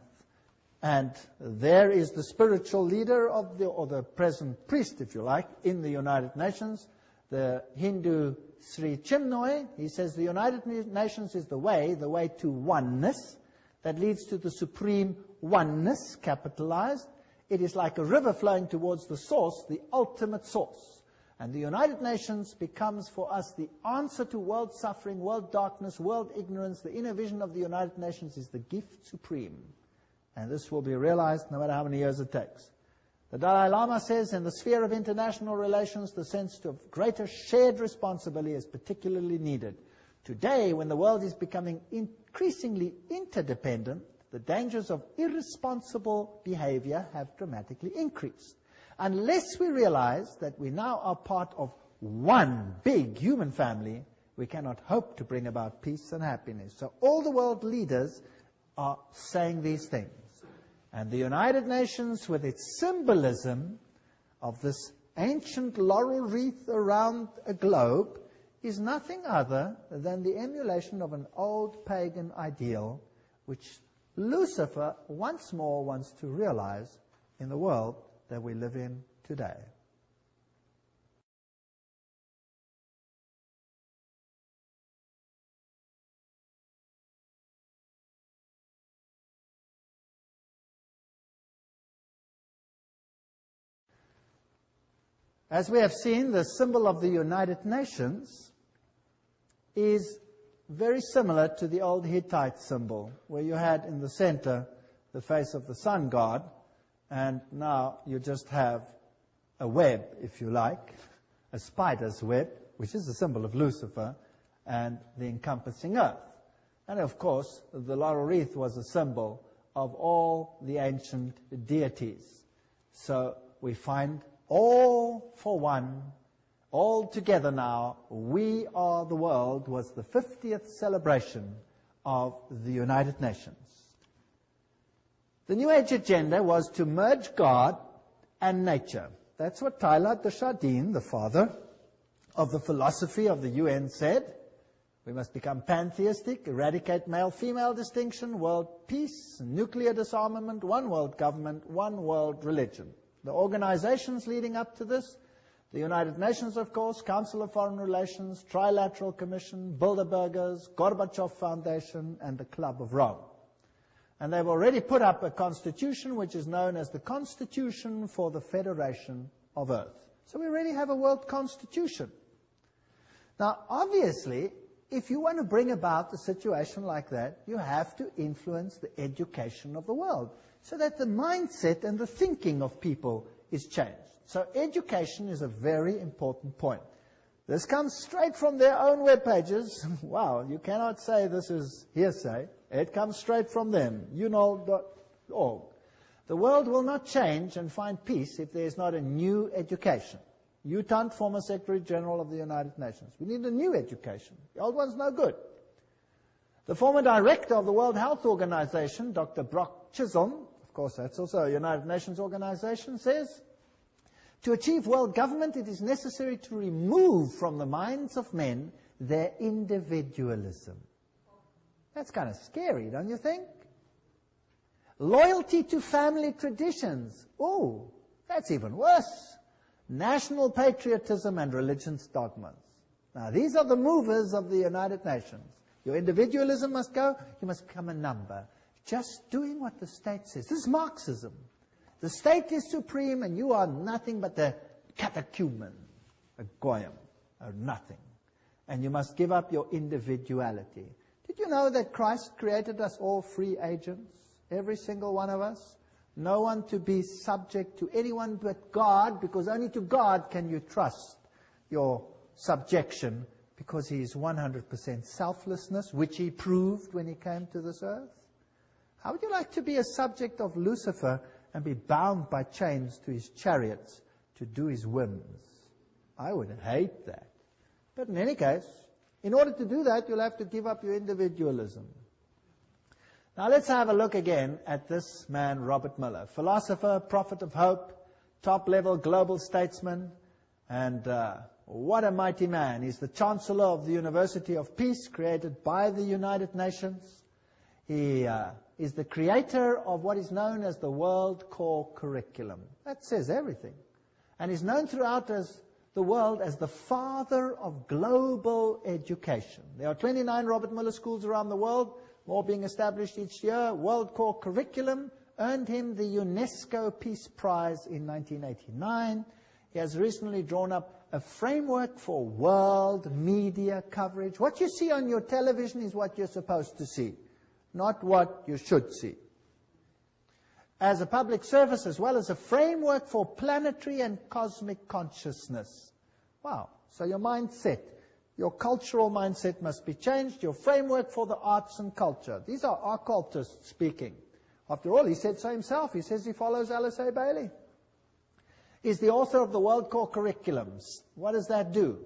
And there is the spiritual leader of or the present priest, if you like, in the United Nations, the Hindu Sri Chinmoy. He says the United Nations is the way to oneness that leads to the supreme oneness, capitalized. It is like a river flowing towards the source, the ultimate source. And the United Nations becomes for us the answer to world suffering, world darkness, world ignorance. The inner vision of the United Nations is the gift supreme. And this will be realized no matter how many years it takes. The Dalai Lama says in the sphere of international relations, the sense of greater shared responsibility is particularly needed. Today, when the world is becoming increasingly interdependent, the dangers of irresponsible behavior have dramatically increased. Unless we realize that we now are part of one big human family, we cannot hope to bring about peace and happiness. So all the world leaders are saying these things. And the United Nations, with its symbolism of this ancient laurel wreath around a globe, is nothing other than the emulation of an old pagan ideal, which Lucifer once more wants to realize in the world that we live in today. As we have seen, the symbol of the United Nations is very similar to the old Hittite symbol, where you had in the center the face of the sun god, and now you just have a web, if you like, a spider's web, which is the symbol of Lucifer, and the encompassing earth. And of course, the laurel wreath was a symbol of all the ancient deities. So we find all for one, all together now, we are the world, was the 50th celebration of the United Nations. The New Age agenda was to merge God and nature. That's what Teilhard de Chardin, the father of the philosophy of the UN, said. We must become pantheistic, eradicate male-female distinction, world peace, nuclear disarmament, one world government, one world religion. The organizations leading up to this, the United Nations, of course, Council of Foreign Relations, Trilateral Commission, Bilderbergers, Gorbachev Foundation, and the Club of Rome. And they've already put up a constitution which is known as the Constitution for the Federation of Earth. So we already have a world constitution. Now, obviously, if you want to bring about a situation like that, you have to influence the education of the world, so that the mindset and the thinking of people is changed. So education is a very important point. This comes straight from their own web pages. Wow, you cannot say this is hearsay. It comes straight from them, unol.org. The world will not change and find peace if there is not a new education. U Thant, former Secretary General of the United Nations. We need a new education. The old one's no good. The former director of the World Health Organization, Dr. Brock Chisholm, of course that's also a United Nations organization, says, to achieve world government, it is necessary to remove from the minds of men their individualism. That's kind of scary, don't you think? Loyalty to family traditions. Oh, that's even worse. National patriotism and religion's dogmas. Now, these are the movers of the United Nations. Your individualism must go. You must become a number. Just doing what the state says. This is Marxism. The state is supreme and you are nothing but a catechumen, a goyim, or nothing. And you must give up your individuality. Did you know that Christ created us all free agents? Every single one of us? No one to be subject to anyone but God, because only to God can you trust your subjection, because he is 100% selflessness, which he proved when he came to this earth. How would you like to be a subject of Lucifer and be bound by chains to his chariots to do his whims? I would hate that. But in any case, in order to do that, you'll have to give up your individualism. Now let's have a look again at this man, Robert Miller, philosopher, prophet of hope, top-level global statesman, and what a mighty man. He's the Chancellor of the University of Peace, created by the United Nations. He is the creator of what is known as the World Core Curriculum. That says everything. And he's known throughout the world as the father of global education. There are 29 Robert Miller schools around the world, more being established each year. World Core Curriculum earned him the UNESCO Peace Prize in 1989. He has recently drawn up a framework for world media coverage. What you see on your television is what you're supposed to see, not what you should see. As a public service, as well as a framework for planetary and cosmic consciousness. Wow. So your mindset, your cultural mindset must be changed, your framework for the arts and culture. These are occultists speaking. After all, he said so himself. He says he follows Alice A. Bailey. is the author of the World Core Curriculums. What does that do?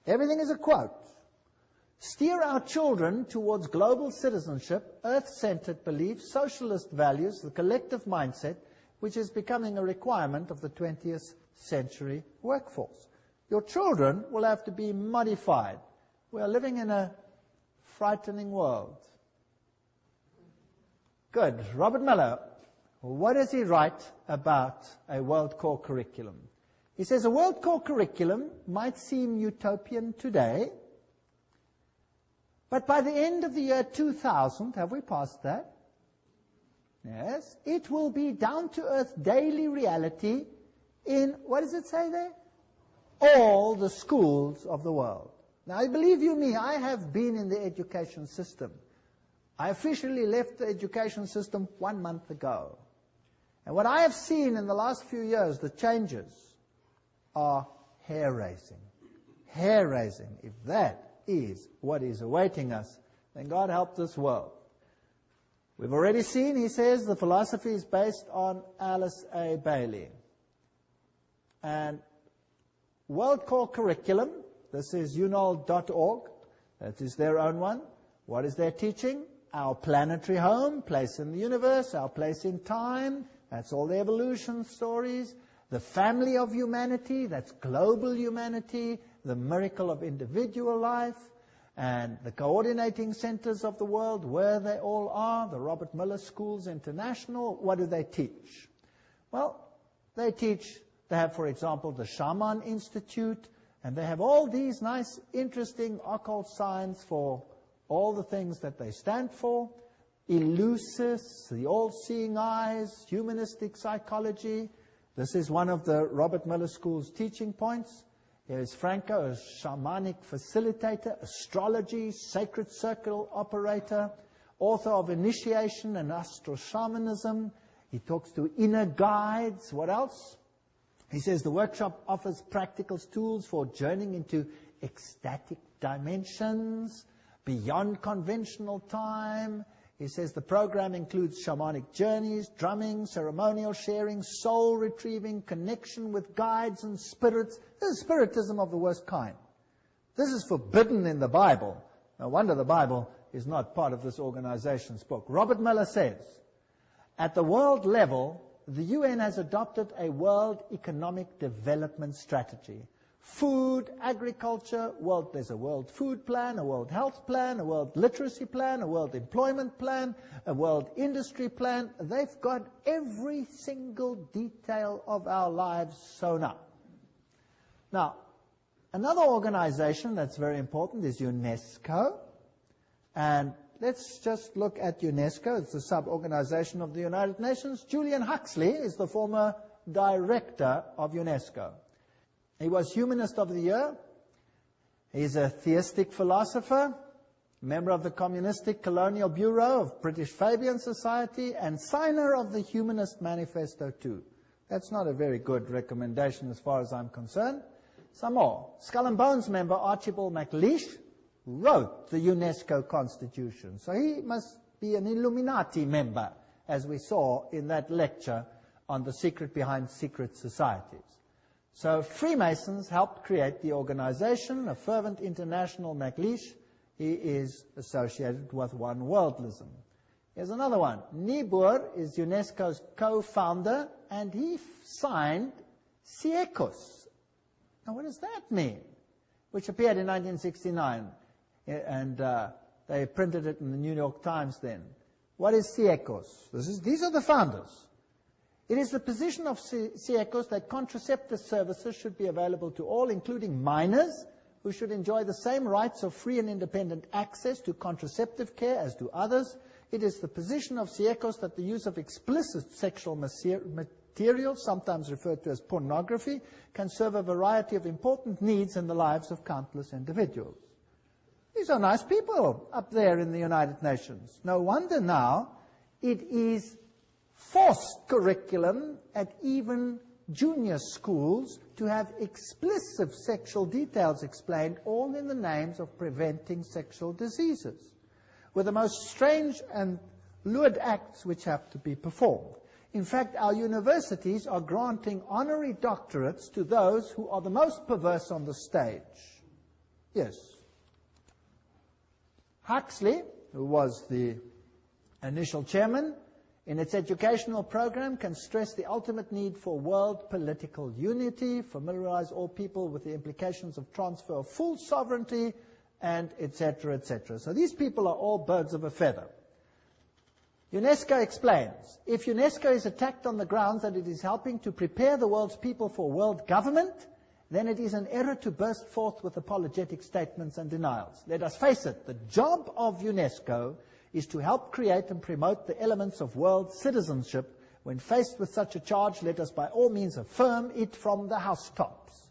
Everything is a quote. Steer our children towards global citizenship, earth-centered beliefs, socialist values, the collective mindset, which is becoming a requirement of the 20th century workforce. Your children will have to be modified. We are living in a frightening world. Good. Robert Miller, what does he write about a World Core Curriculum? He says a World Core Curriculum might seem utopian today, but by the end of the year 2000, have we passed that? Yes. It will be down-to-earth daily reality in, what does it say there? All the schools of the world. Now, believe you me, I have been in the education system. I officially left the education system 1 month ago. And what I have seen in the last few years, the changes are hair-raising. Hair-raising. If that is what is awaiting us, then God help this world. We've already seen, he says, the philosophy is based on Alice A. Bailey. And World Core Curriculum, this is unol.org, that is their own one. What is their teaching? Our planetary home, place in the universe, our place in time, that's all the evolution stories. The family of humanity, that's global humanity, the miracle of individual life, and the coordinating centers of the world, where they all are, the Robert Miller Schools International. What do they teach? Well, they have, for example, the Shaman Institute, and they have all these nice, interesting occult signs for all the things that they stand for. Eleusis, the all-seeing eyes, humanistic psychology. This is one of the Robert Miller School's teaching points. Here is Franco, a shamanic facilitator, astrology, sacred circle operator, author of Initiation and Astro Shamanism. He talks to inner guides. What else? He says the workshop offers practical tools for journeying into ecstatic dimensions, beyond conventional time. He says the program includes shamanic journeys, drumming, ceremonial sharing, soul retrieving, connection with guides and spirits. This is spiritism of the worst kind. This is forbidden in the Bible. No wonder the Bible is not part of this organization's book. Robert Miller says, at the world level, the UN has adopted a world economic development strategy. Food, agriculture, there's a world food plan, a world health plan, a world literacy plan, a world employment plan, a world industry plan. They've got every single detail of our lives sewn up. Now, another organization that's very important is UNESCO. And let's just look at UNESCO. It's a sub-organization of the United Nations. Julian Huxley is the former director of UNESCO. He was Humanist of the Year. He's a theistic philosopher, member of the Communistic Colonial Bureau of British Fabian Society, and signer of the Humanist Manifesto too. That's not a very good recommendation as far as I'm concerned. Some more. Skull and Bones member Archibald MacLeish wrote the UNESCO Constitution. So he must be an Illuminati member, as we saw in that lecture on the secret behind secret societies. So Freemasons helped create the organization, a fervent international MacLeish. He is associated with One Worldism. Here's another one. Niebuhr is UNESCO's co-founder, and he signed Siecos. Now, what does that mean? Which appeared in 1969, and they printed it in the New York Times then. What is Siecos? These are the founders. It is the position of Siecos that contraceptive services should be available to all, including minors, who should enjoy the same rights of free and independent access to contraceptive care as do others. It is the position of Siecos that the use of explicit sexual material, sometimes referred to as pornography, can serve a variety of important needs in the lives of countless individuals. These are nice people up there in the United Nations. No wonder now it is forced curriculum at even junior schools to have explicit sexual details explained, all in the names of preventing sexual diseases, with the most strange and lewd acts which have to be performed. In fact, our universities are granting honorary doctorates to those who are the most perverse on the stage. Yes. Huxley, who was the initial chairman, in its educational program can stress the ultimate need for world political unity, familiarize all people with the implications of transfer of full sovereignty, and etc., etc. So these people are all birds of a feather. UNESCO explains, if UNESCO is attacked on the grounds that it is helping to prepare the world's people for world government, then it is an error to burst forth with apologetic statements and denials. Let us face it, the job of UNESCO is to help create and promote the elements of world citizenship. When faced with such a charge, let us by all means affirm it from the housetops.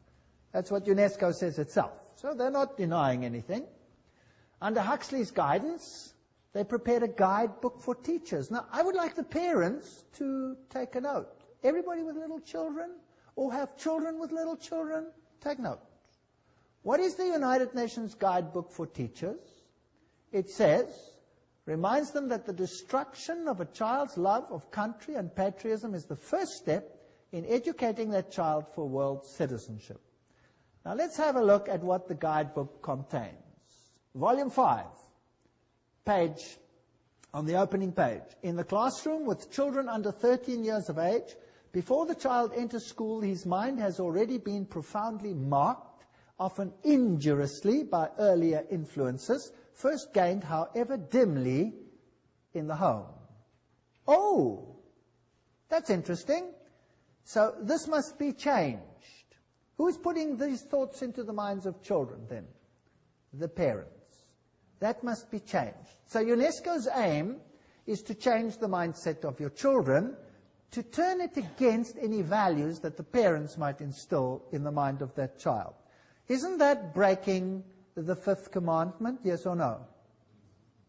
That's what UNESCO says itself. So they're not denying anything. Under Huxley's guidance, they prepared a guidebook for teachers. Now, I would like the parents to take a note. Everybody with little children, or have children with little children, take note. What is the United Nations Guidebook for Teachers? It says, reminds them that the destruction of a child's love of country and patriotism is the first step in educating that child for world citizenship. Now let's have a look at what the guidebook contains. Volume 5, page, on the opening page. In the classroom with children under 13 years of age, before the child enters school, his mind has already been profoundly marked, often injuriously by earlier influences, first gained, however dimly, in the home. Oh, that's interesting. So this must be changed. Who is putting these thoughts into the minds of children then? The parents. That must be changed. So UNESCO's aim is to change the mindset of your children, to turn it against any values that the parents might instill in the mind of that child. Isn't that breaking the fifth commandment, yes or no?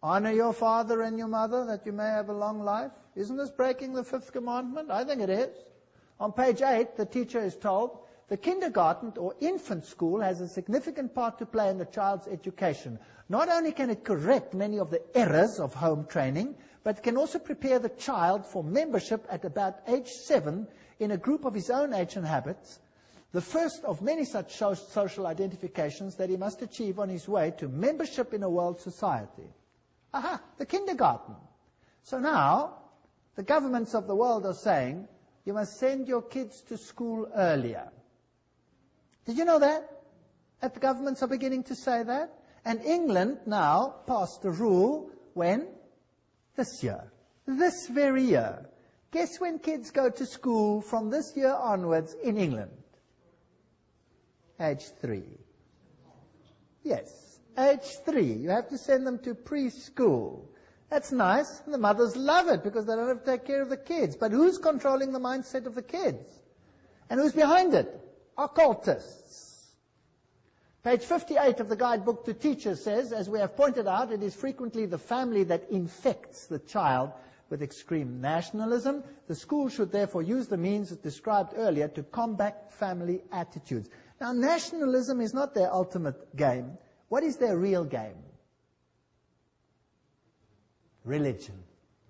Honor your father and your mother that you may have a long life. Isn't this breaking the fifth commandment? I think it is. On page 8, the teacher is told, the kindergarten or infant school has a significant part to play in the child's education. Not only can it correct many of the errors of home training, but it can also prepare the child for membership at about age 7 in a group of his own age and habits, the first of many such social identifications that he must achieve on his way to membership in a world society. Aha, the kindergarten. So now, the governments of the world are saying, you must send your kids to school earlier. Did you know that? That the governments are beginning to say that? And England now passed a rule when? This year. This very year. Guess when kids go to school from this year onwards in England? Age 3. Yes, age 3. You have to send them to preschool. That's nice. And the mothers love it because they don't have to take care of the kids. But who's controlling the mindset of the kids? And who's behind it? Occultists. Page 58 of the guidebook to teachers says, as we have pointed out, it is frequently the family that infects the child with extreme nationalism. The school should therefore use the means described earlier to combat family attitudes. Now, nationalism is not their ultimate game. What is their real game? Religion.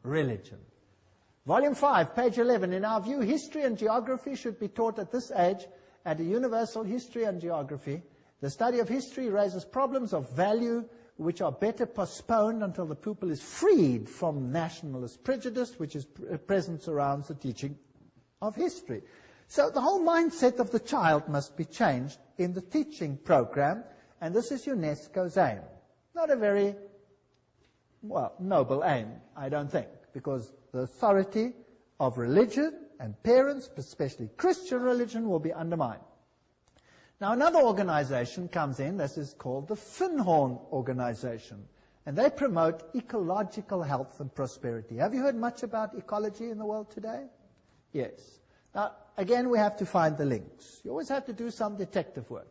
Religion. Volume 5, page 11. In our view, history and geography should be taught at this age at a universal history and geography. The study of history raises problems of value which are better postponed until the pupil is freed from nationalist prejudice, which is present surrounds the teaching of history. So the whole mindset of the child must be changed in the teaching program, and this is UNESCO's aim. Not a very, well, noble aim, I don't think, because the authority of religion and parents, especially Christian religion, will be undermined. Now another organization comes in, this is called the Finhorn Organization, and they promote ecological health and prosperity. Have you heard much about ecology in the world today? Yes. Now, again, we have to find the links. You always have to do some detective work.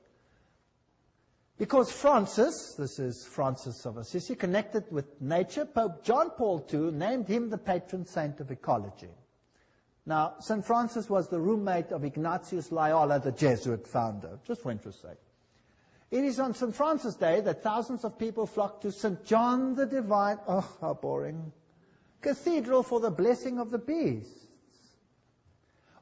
Because Francis, this is Francis of Assisi, connected with nature, Pope John Paul II named him the patron saint of ecology. Now, St. Francis was the roommate of Ignatius Loyola, the Jesuit founder, just for interest's sake. It is on St. Francis Day that thousands of people flock to St. John the Divine, oh, how boring, Cathedral for the blessing of the beasts.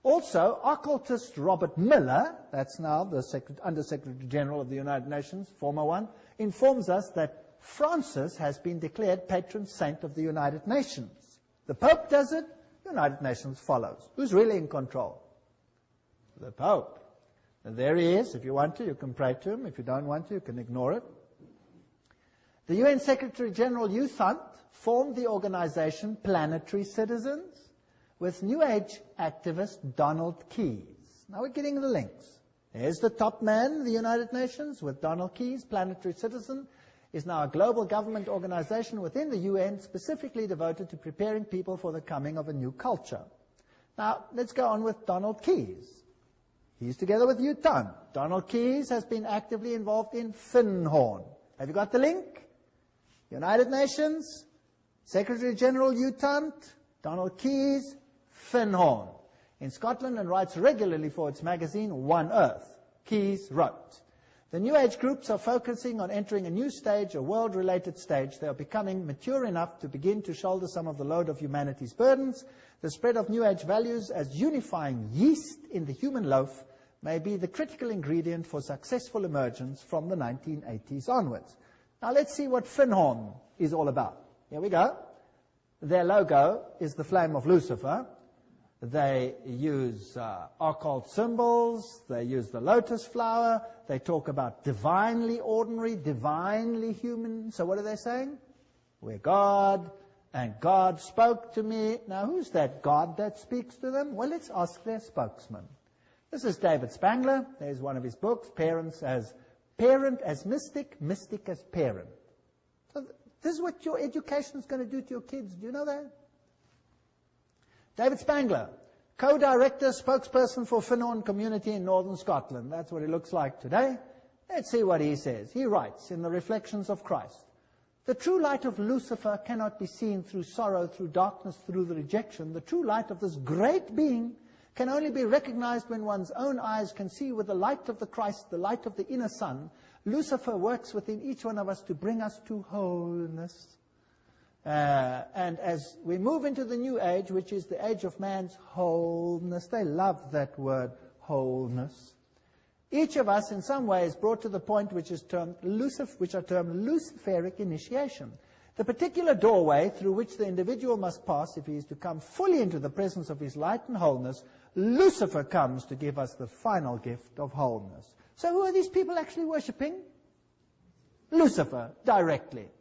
Also, occultist Robert Miller, that's now the Under-Secretary General of the United Nations, former one, informs us that Francis has been declared patron saint of the United Nations. The Pope does it, the United Nations follows. Who's really in control? The Pope. And there he is. If you want to, you can pray to him. If you don't want to, you can ignore it. The UN Secretary General U Thant formed the organization Planetary Citizens with New Age activist Donald Keyes. Now we're getting the links. There's the top man of the United Nations with Donald Keyes. Planetary Citizen is now a global government organization within the UN specifically devoted to preparing people for the coming of a new culture. Now, let's go on with Donald Keyes. He's together with U Thant. Donald Keyes has been actively involved in Finhorn. Have you got the link? United Nations, Secretary General U Thant, Donald Keyes, Finhorn. In Scotland and writes regularly for its magazine, One Earth. Keyes wrote, "The New Age groups are focusing on entering a new stage, a world-related stage. They are becoming mature enough to begin to shoulder some of the load of humanity's burdens. The spread of New Age values as unifying yeast in the human loaf may be the critical ingredient for successful emergence from the 1980s onwards." Now let's see what Finhorn is all about. Here we go. Their logo is the flame of Lucifer. They use occult symbols. They use the lotus flower. They talk about divinely ordinary, divinely human. So what are they saying? We're God, and God spoke to me. Now, who's that God that speaks to them? Well, let's ask their spokesman. This is David Spangler. There's one of his books, Parent as Mystic, Mystic as Parent. So this is what your education is going to do to your kids. Do you know that? David Spangler, co-director, spokesperson for Finhorn community in northern Scotland. That's what he looks like today. Let's see what he says. He writes in the Reflections of Christ, "The true light of Lucifer cannot be seen through sorrow, through darkness, through the rejection. The true light of this great being can only be recognized when one's own eyes can see with the light of the Christ, the light of the inner sun. Lucifer works within each one of us to bring us to wholeness." And as we move into the new age, which is the age of man's wholeness, they love that word, wholeness. Each of us in some way is brought to the point which are termed Luciferic initiation. The particular doorway through which the individual must pass if he is to come fully into the presence of his light and wholeness, Lucifer comes to give us the final gift of wholeness. So who are these people actually worshipping? Lucifer, directly.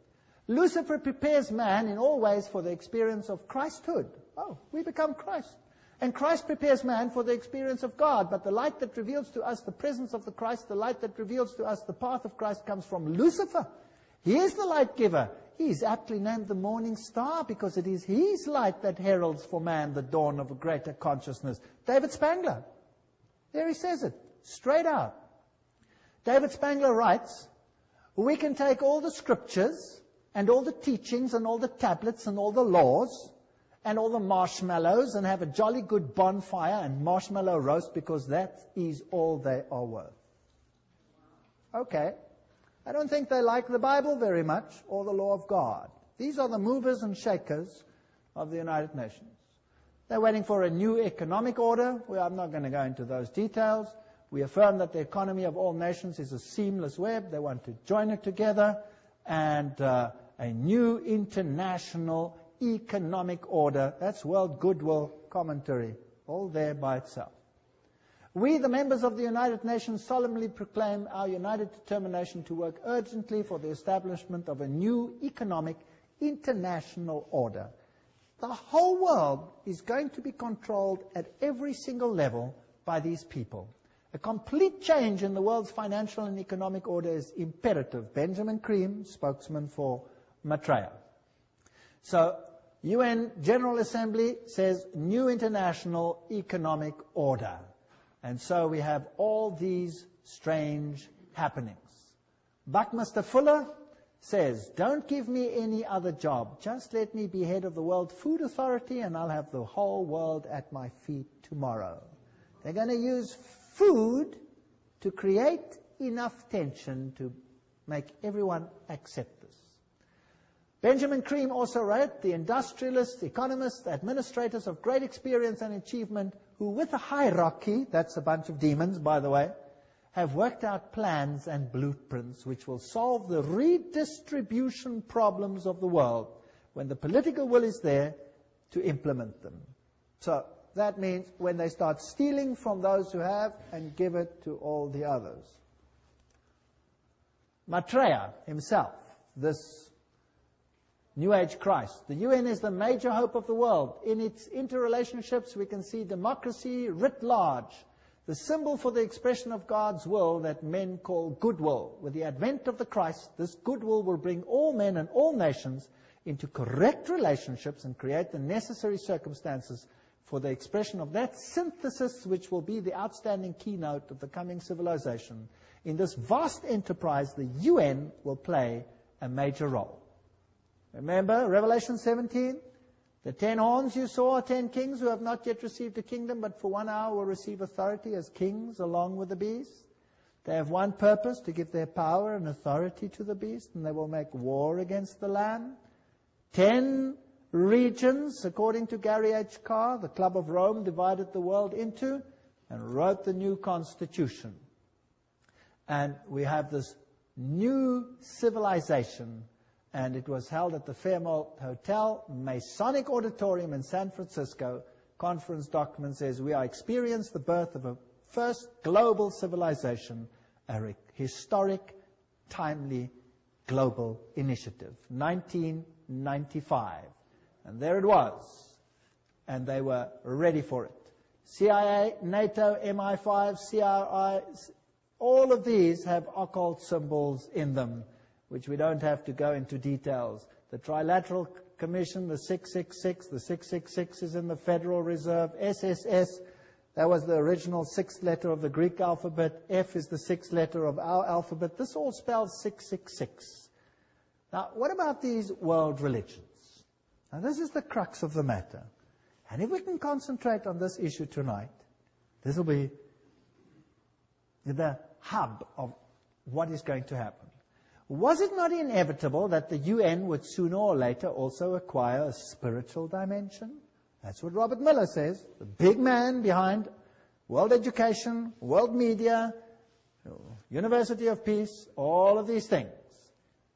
Lucifer prepares man in all ways for the experience of Christhood. Oh, we become Christ. And Christ prepares man for the experience of God. But the light that reveals to us the presence of the Christ, the light that reveals to us the path of Christ comes from Lucifer. He is the light giver. He is aptly named the morning star because it is his light that heralds for man the dawn of a greater consciousness. David Spangler. There he says it, straight out. David Spangler writes, "We can take all the scriptures and all the teachings and all the tablets and all the laws and all the marshmallows and have a jolly good bonfire and marshmallow roast because that is all they are worth." Okay. I don't think they like the Bible very much or the law of God. These are the movers and shakers of the United Nations. They're waiting for a new economic order. Well, I'm not going to go into those details. We affirm that the economy of all nations is a seamless web. They want to join it together. And a new international economic order. That's World Goodwill Commentary, all there by itself. We, the members of the United Nations, solemnly proclaim our united determination to work urgently for the establishment of a new economic international order. The whole world is going to be controlled at every single level by these people. A complete change in the world's financial and economic order is imperative. Benjamin Cream, spokesman for Maitreya. So, UN General Assembly says new international economic order. And so we have all these strange happenings. Buckminster Fuller says, "Don't give me any other job. Just let me be head of the World Food Authority and I'll have the whole world at my feet tomorrow." They're going to use food to create enough tension to make everyone accept this. Benjamin Cream also wrote, the industrialists, economists, administrators of great experience and achievement, who with a hierarchy, that's a bunch of demons, by the way, have worked out plans and blueprints which will solve the redistribution problems of the world when the political will is there to implement them. So that means when they start stealing from those who have and give it to all the others. Maitreya himself, this New Age Christ. The UN is the major hope of the world. In its interrelationships, we can see democracy writ large, the symbol for the expression of God's will that men call goodwill. With the advent of the Christ, this goodwill will bring all men and all nations into correct relationships and create the necessary circumstances for the expression of that synthesis which will be the outstanding keynote of the coming civilization. In this vast enterprise, the UN will play a major role. Remember, Revelation 17, the 10 horns you saw are 10 kings who have not yet received a kingdom, but for 1 hour will receive authority as kings along with the beast. They have one purpose, to give their power and authority to the beast, and they will make war against the Lamb. 10 regions, according to Gary H. Carr, the Club of Rome divided the world into and wrote the new constitution. And we have this new civilization, and it was held at the Fairmont Hotel, Masonic Auditorium in San Francisco. Conference document says, we are experiencing the birth of a first global civilization, a historic, timely global initiative. 1995. And there it was. And they were ready for it. CIA, NATO, MI5, CRI, all of these have occult symbols in them, which we don't have to go into details. The Trilateral Commission, the 666, the 666 is in the Federal Reserve. SSS, that was the original 6th letter of the Greek alphabet. F is the 6th letter of our alphabet. This all spells 666. Now, what about these world religions? Now, this is the crux of the matter. And if we can concentrate on this issue tonight, this will be the hub of what is going to happen. Was it not inevitable that the UN would sooner or later also acquire a spiritual dimension? That's what Robert Miller says, the big man behind world education, world media, University of Peace, all of these things.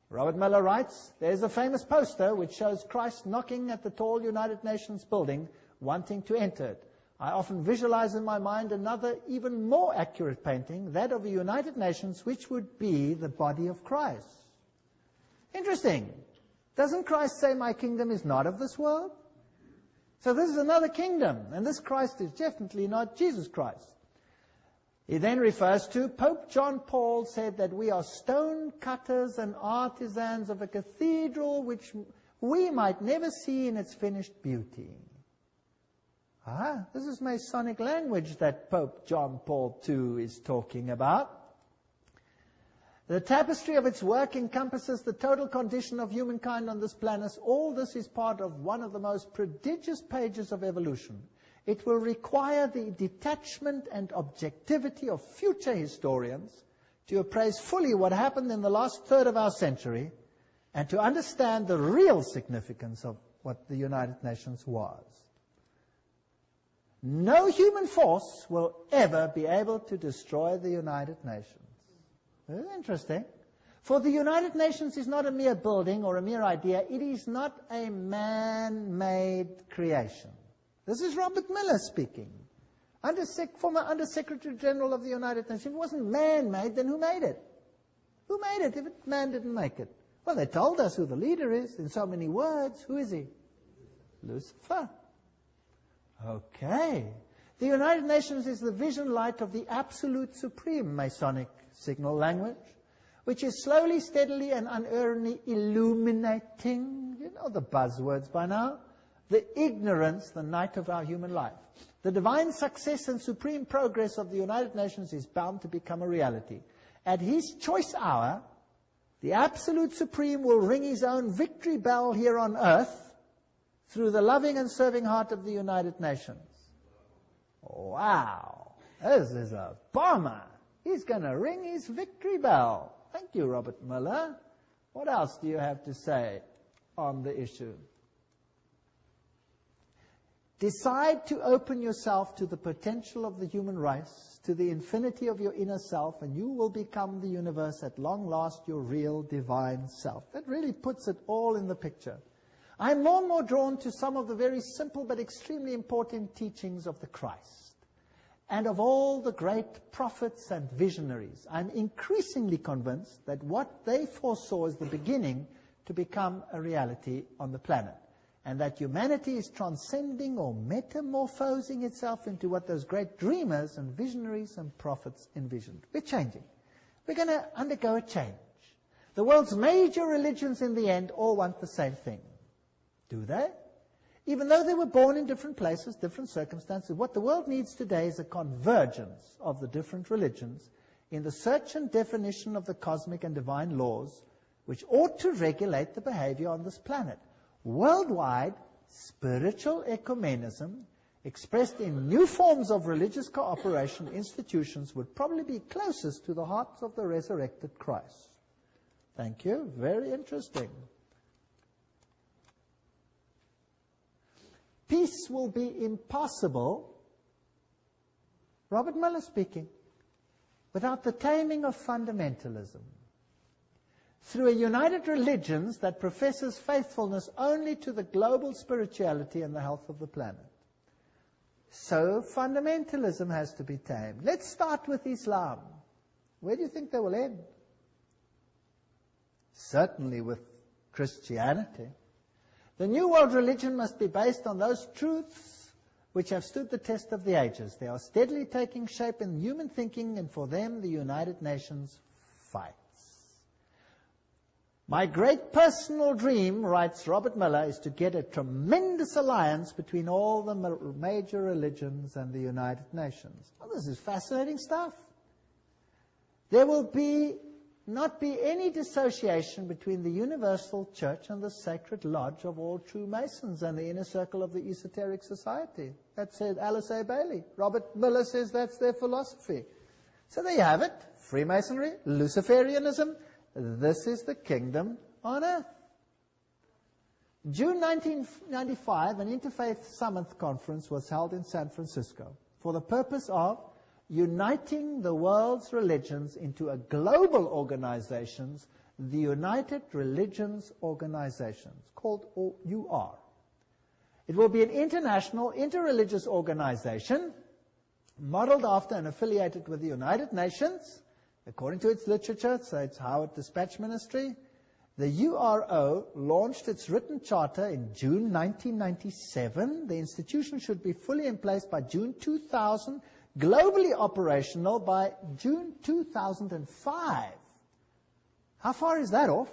Robert Miller writes, there's a famous poster which shows Christ knocking at the tall United Nations building, wanting to enter it. I often visualize in my mind another, even more accurate painting, that of the United Nations, which would be the body of Christ. Interesting. Doesn't Christ say, my kingdom is not of this world? So this is another kingdom, and this Christ is definitely not Jesus Christ. He then refers to Pope John Paul said that we are stone cutters and artisans of a cathedral which we might never see in its finished beauty. This is Masonic language that Pope John Paul II is talking about. The tapestry of its work encompasses the total condition of humankind on this planet. All this is part of one of the most prodigious pages of evolution. It will require the detachment and objectivity of future historians to appraise fully what happened in the last third of our century and to understand the real significance of what the United Nations was. No human force will ever be able to destroy the United Nations. Very interesting. For the United Nations is not a mere building or a mere idea. It is not a man-made creation. This is Robert Miller speaking, former Under-Secretary General of the United Nations. If it wasn't man-made, then who made it? Who made it if man didn't make it? Well, they told us who the leader is in so many words. Who is he? Lucifer. Okay. The United Nations is the vision light of the absolute supreme Masonic signal language, which is slowly, steadily, and unerringly illuminating, you know the buzzwords by now, the ignorance, the night of our human life. The divine success and supreme progress of the United Nations is bound to become a reality. At his choice hour, the absolute supreme will ring his own victory bell here on earth through the loving and serving heart of the United Nations. Wow, this is a bomber. He's going to ring his victory bell. Thank you, Robert Miller. What else do you have to say on the issue. Decide to open yourself to the potential of the human race, to the infinity of your inner self, and you will become the universe at long last, your real divine self. That really puts it all in the picture. I'm more and more drawn to some of the very simple but extremely important teachings of the Christ and of all the great prophets and visionaries. I'm increasingly convinced that what they foresaw is the beginning to become a reality on the planet, and that humanity is transcending or metamorphosing itself into what those great dreamers and visionaries and prophets envisioned. We're changing. We're going to undergo a change. The world's major religions in the end all want the same thing. Do they? Even though they were born in different places, different circumstances, what the world needs today is a convergence of the different religions in the search and definition of the cosmic and divine laws which ought to regulate the behavior on this planet. Worldwide, spiritual ecumenism, expressed in new forms of religious cooperation institutions, would probably be closest to the hearts of the resurrected Christ. Thank you. Very interesting. Peace will be impossible, Robert Miller speaking, without the taming of fundamentalism. Through a united religion that professes faithfulness only to the global spirituality and the health of the planet. So fundamentalism has to be tamed. Let's start with Islam. Where do you think they will end? Certainly with Christianity. The New World religion must be based on those truths which have stood the test of the ages. They are steadily taking shape in human thinking, and for them the United Nations fights. My great personal dream, writes Robert Miller, is to get a tremendous alliance between all the major religions and the United Nations. Well, this is fascinating stuff. There will not be any dissociation between the universal church and the sacred lodge of all true Masons and the inner circle of the esoteric society. That said Alice A. Bailey. Robert Miller says that's their philosophy. So there you have it. Freemasonry, Luciferianism. This is the kingdom on earth. June 1995, an Interfaith Summit conference was held in San Francisco for the purpose of uniting the world's religions into a global organization, the United Religions Organization, called UR. It will be an international, interreligious organization modeled after and affiliated with the United Nations, according to its literature, so it's Howard Dispatch Ministry. The URO launched its written charter in June 1997. The institution should be fully in place by June 2000, globally operational by June 2005. How far is that off?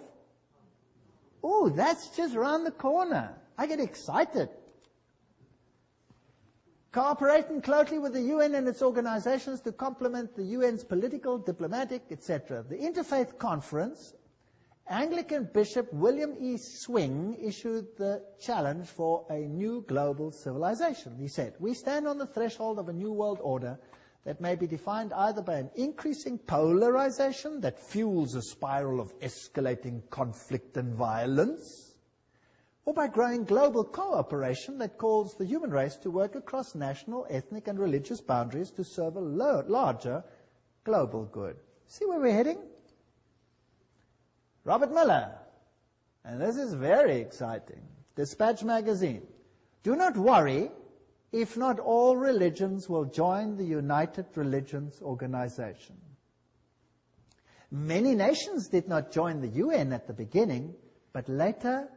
Oh, that's just around the corner. I get excited. Cooperating closely with the UN and its organizations to complement the UN's political, diplomatic, etc. The Interfaith Conference, Anglican Bishop William E. Swing issued the challenge for a new global civilization. He said, "We stand on the threshold of a new world order that may be defined either by an increasing polarization that fuels a spiral of escalating conflict and violence, or by growing global cooperation that calls the human race to work across national, ethnic, and religious boundaries to serve a larger global good." See where we're heading? Robert Miller, and this is very exciting, Dispatch magazine. Do not worry if not all religions will join the United Religions Organization. Many nations did not join the UN at the beginning, but later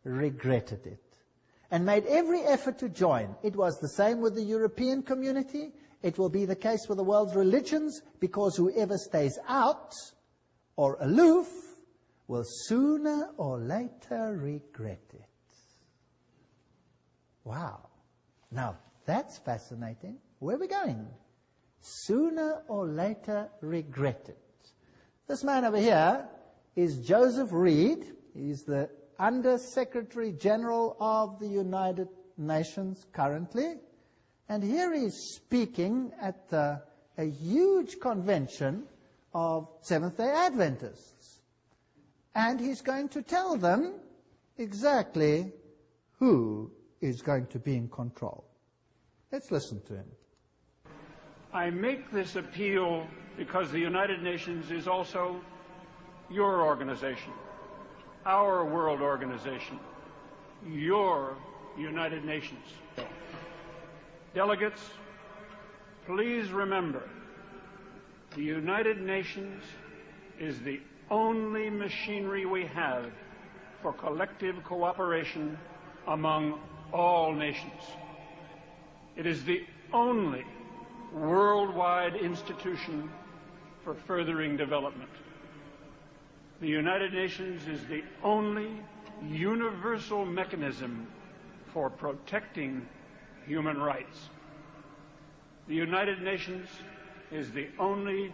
regretted it and made every effort to join. It was the same with the European community. It will be the case with the world's religions, because whoever stays out or aloof will sooner or later regret it. Wow. Now, that's fascinating. Where are we going? Sooner or later regret it. This man over here is Joseph Reed. He's the Under-Secretary General of the United Nations currently. And here he's speaking at a huge convention of Seventh-day Adventists. And he's going to tell them exactly who is going to be in control. Let's listen to him. I make this appeal because the United Nations is also your organization, our world organization, your United Nations. Delegates, please remember, the United Nations is the only machinery we have for collective cooperation among all nations. It is the only worldwide institution for furthering development. The United Nations is the only universal mechanism for protecting human rights. The United Nations is the only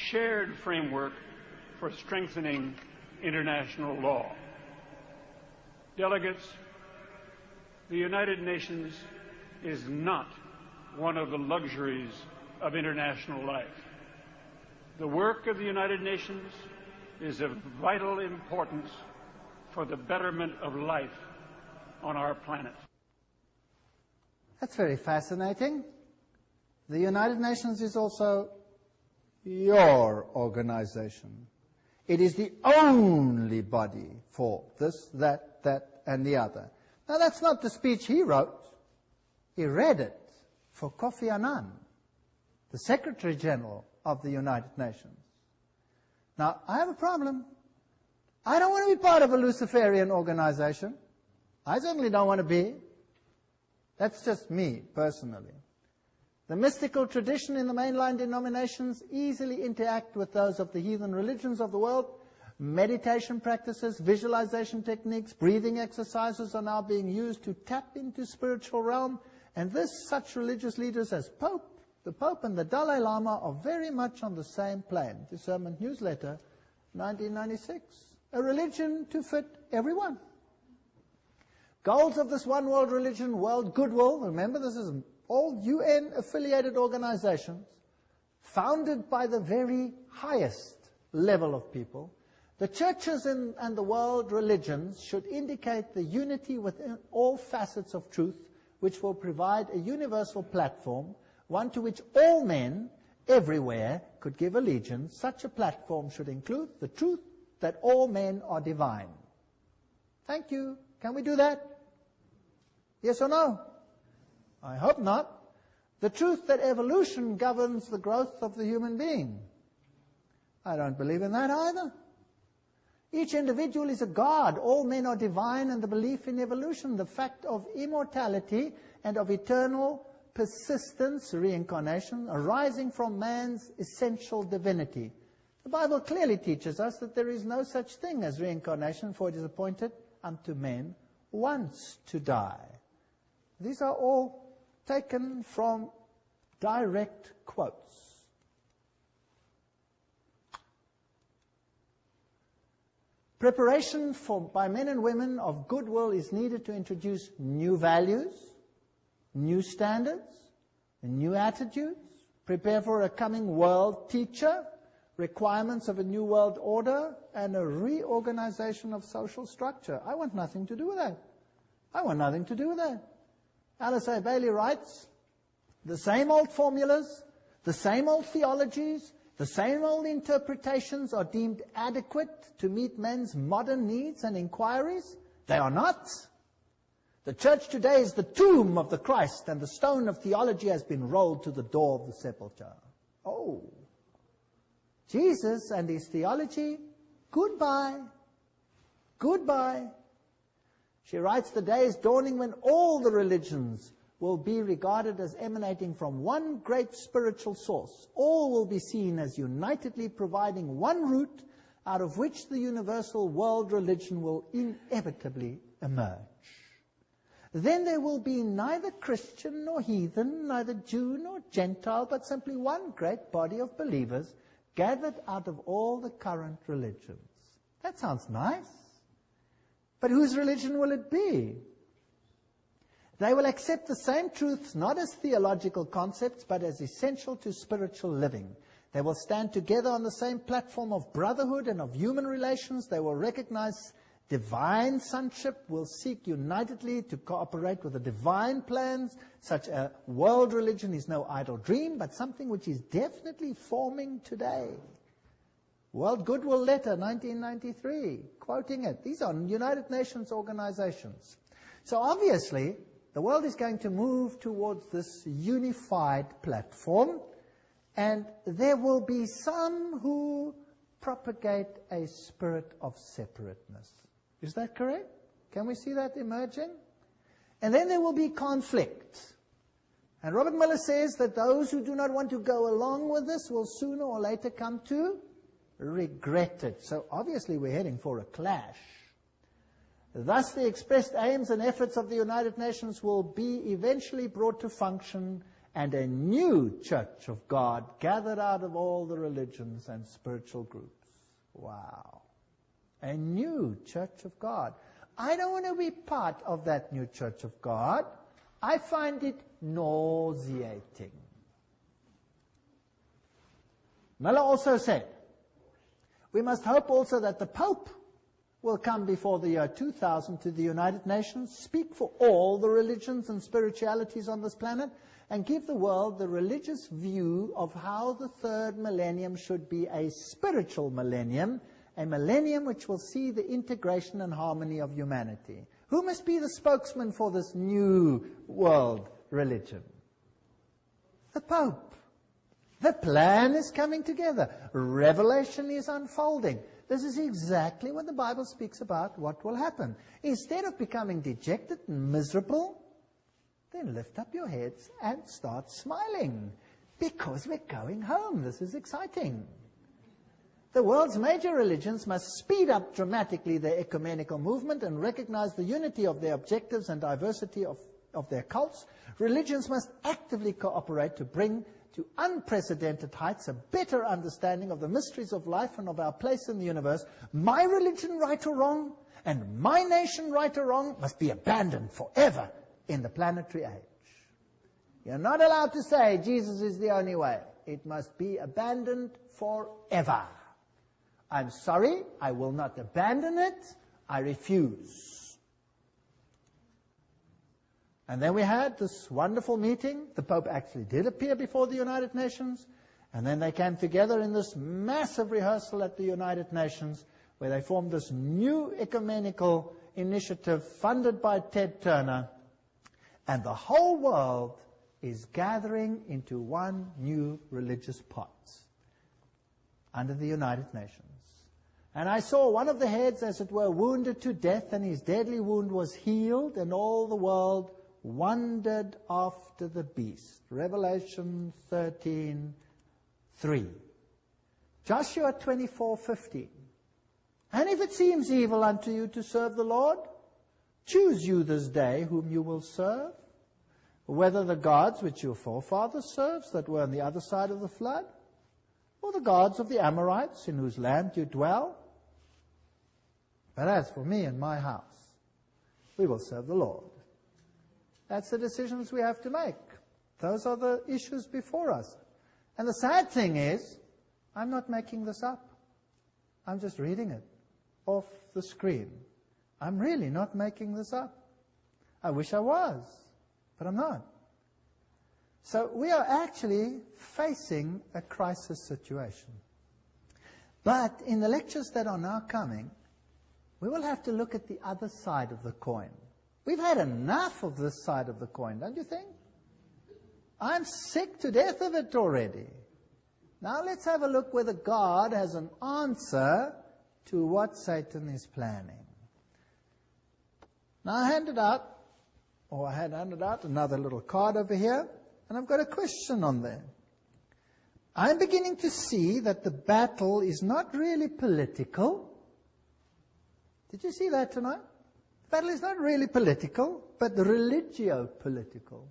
shared framework for strengthening international law. Delegates, the United Nations is not one of the luxuries of international life. The work of the United Nations is of vital importance for the betterment of life on our planet. That's very fascinating. The United Nations is also your organization. It is the only body for this, that, and the other. Now, that's not the speech he wrote. He read it for Kofi Annan, the Secretary General of the United Nations. Now, I have a problem. I don't want to be part of a Luciferian organization. I certainly don't want to be. That's just me, personally. The mystical tradition in the mainline denominations easily interact with those of the heathen religions of the world. Meditation practices, visualization techniques, breathing exercises are now being used to tap into spiritual realm, and such religious leaders as the Pope and the Dalai Lama are very much on the same plane. Discernment Newsletter, 1996. A religion to fit everyone. Goals of this one world religion, world goodwill, remember this is all UN-affiliated organizations, founded by the very highest level of people. The churches and the world religions should indicate the unity within all facets of truth, which will provide a universal platform, one to which all men everywhere could give allegiance. Such a platform should include the truth that all men are divine. Thank you. Can we do that? Yes or no? I hope not. The truth that evolution governs the growth of the human being. I don't believe in that either. Each individual is a god. All men are divine, and the belief in evolution, the fact of immortality and of eternal persistence, reincarnation, arising from man's essential divinity. The Bible clearly teaches us that there is no such thing as reincarnation, for it is appointed unto men once to die. These are all taken from direct quotes. Preparation by men and women of goodwill is needed to introduce new values, new standards, and new attitudes, prepare for a coming world teacher, requirements of a new world order, and a reorganization of social structure. I want nothing to do with that. I want nothing to do with that. Alice A. Bailey writes, the same old formulas, the same old theologies, the same old interpretations are deemed adequate to meet men's modern needs and inquiries. They are not. The church today is the tomb of the Christ, and the stone of theology has been rolled to the door of the sepulchre. Oh, Jesus and his theology, goodbye. Goodbye. She writes, the day is dawning when all the religions will be regarded as emanating from one great spiritual source. All will be seen as unitedly providing one root out of which the universal world religion will inevitably emerge. Then there will be neither Christian nor heathen, neither Jew nor Gentile, but simply one great body of believers gathered out of all the current religions. That sounds nice. But whose religion will it be? They will accept the same truths not as theological concepts, but as essential to spiritual living. They will stand together on the same platform of brotherhood and of human relations. They will recognize divine sonship will seek unitedly to cooperate with the divine plans. Such a world religion is no idle dream, but something which is definitely forming today. World Goodwill Letter, 1993, quoting it. These are United Nations organizations. So obviously, the world is going to move towards this unified platform, and there will be some who propagate a spirit of separateness. Is that correct? Can we see that emerging? And then there will be conflict. And Robert Miller says that those who do not want to go along with this will sooner or later come to regret it. So obviously we're heading for a clash. Thus the expressed aims and efforts of the United Nations will be eventually brought to function, and a new church of God gathered out of all the religions and spiritual groups. Wow. A new church of God. I don't want to be part of that new church of God. I find it nauseating. Miller also said, we must hope also that the Pope will come before the year 2000 to the United Nations, speak for all the religions and spiritualities on this planet, and give the world the religious view of how the third millennium should be a spiritual millennium, a millennium which will see the integration and harmony of humanity. Who must be the spokesman for this new world religion? The Pope. The plan is coming together. Revelation is unfolding. This is exactly what the Bible speaks about what will happen. Instead of becoming dejected and miserable, then lift up your heads and start smiling, because we're going home. This is exciting. The world's major religions must speed up dramatically their ecumenical movement and recognize the unity of their objectives and diversity of their cults. Religions must actively cooperate to bring to unprecedented heights a better understanding of the mysteries of life and of our place in the universe. My religion, right or wrong, and my nation, right or wrong, must be abandoned forever in the planetary age. You're not allowed to say Jesus is the only way. It must be abandoned forever. I'm sorry, I will not abandon it. I refuse. And then we had this wonderful meeting. The Pope actually did appear before the United Nations. And then they came together in this massive rehearsal at the United Nations, where they formed this new ecumenical initiative funded by Ted Turner. And the whole world is gathering into one new religious pot under the United Nations. And I saw one of the heads, as it were, wounded to death, and his deadly wound was healed, and all the world wandered after the beast. Revelation 13:3. Joshua 24:15. And if it seems evil unto you to serve the Lord, choose you this day whom you will serve, whether the gods which your forefathers served that were on the other side of the flood, or the gods of the Amorites in whose land you dwell. But as for me and my house, we will serve the Lord. That's the decisions we have to make. Those are the issues before us. And the sad thing is, I'm not making this up. I'm just reading it off the screen. I'm really not making this up. I wish I was, but I'm not. So we are actually facing a crisis situation. But in the lectures that are now coming, we will have to look at the other side of the coin. We've had enough of this side of the coin, don't you think? I'm sick to death of it already. Now let's have a look whether God has an answer to what Satan is planning. Now I had handed out another little card over here, and I've got a question on there. I'm beginning to see that the battle is not really political. Did you see that tonight? The battle is not really political, but religio-political.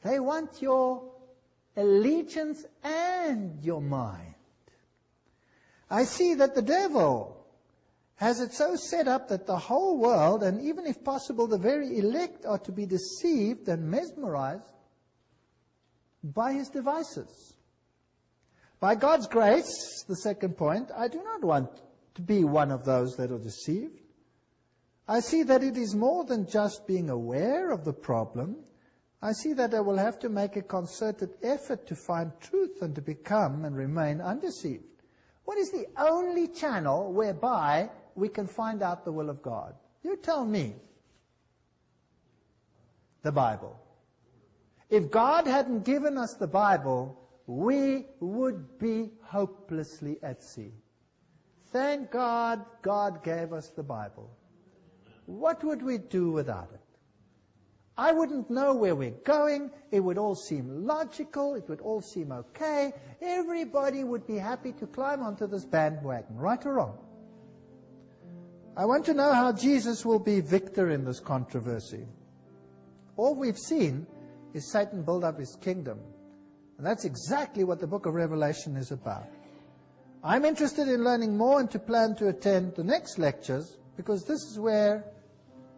They want your allegiance and your mind. I see that the devil has it so set up that the whole world, and even if possible the very elect, are to be deceived and mesmerized by his devices. By God's grace, the second point, I do not want to be one of those that are deceived. I see that it is more than just being aware of the problem. I see that I will have to make a concerted effort to find truth and to become and remain undeceived. What is the only channel whereby we can find out the will of God? You tell me. The Bible. If God hadn't given us the Bible, we would be hopelessly at sea. Thank God, God gave us the Bible. What would we do without it? I wouldn't know where we're going. It would all seem logical. It would all seem okay. Everybody would be happy to climb onto this bandwagon, right or wrong. I want to know how Jesus will be victor in this controversy. All we've seen is Satan build up his kingdom. And that's exactly what the book of Revelation is about. I'm interested in learning more and to plan to attend the next lectures, because this is where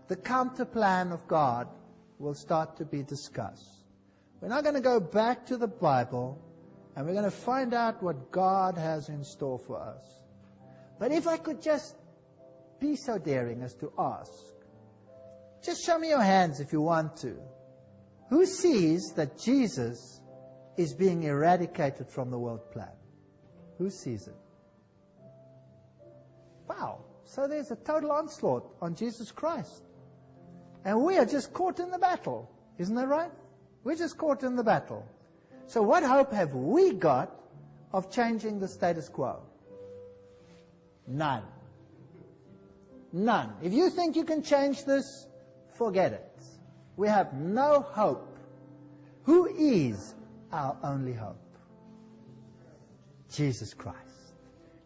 the counter plan of God will start to be discussed. We're now going to go back to the Bible, and we're going to find out what God has in store for us. But if I could just be so daring as to ask, just show me your hands if you want to. Who sees that Jesus is being eradicated from the world plan? Who sees it? Wow. So there's a total onslaught on Jesus Christ. And we are just caught in the battle. Isn't that right? We're just caught in the battle. So what hope have we got of changing the status quo? None. None. If you think you can change this, forget it. We have no hope. Who is our only hope? Jesus Christ.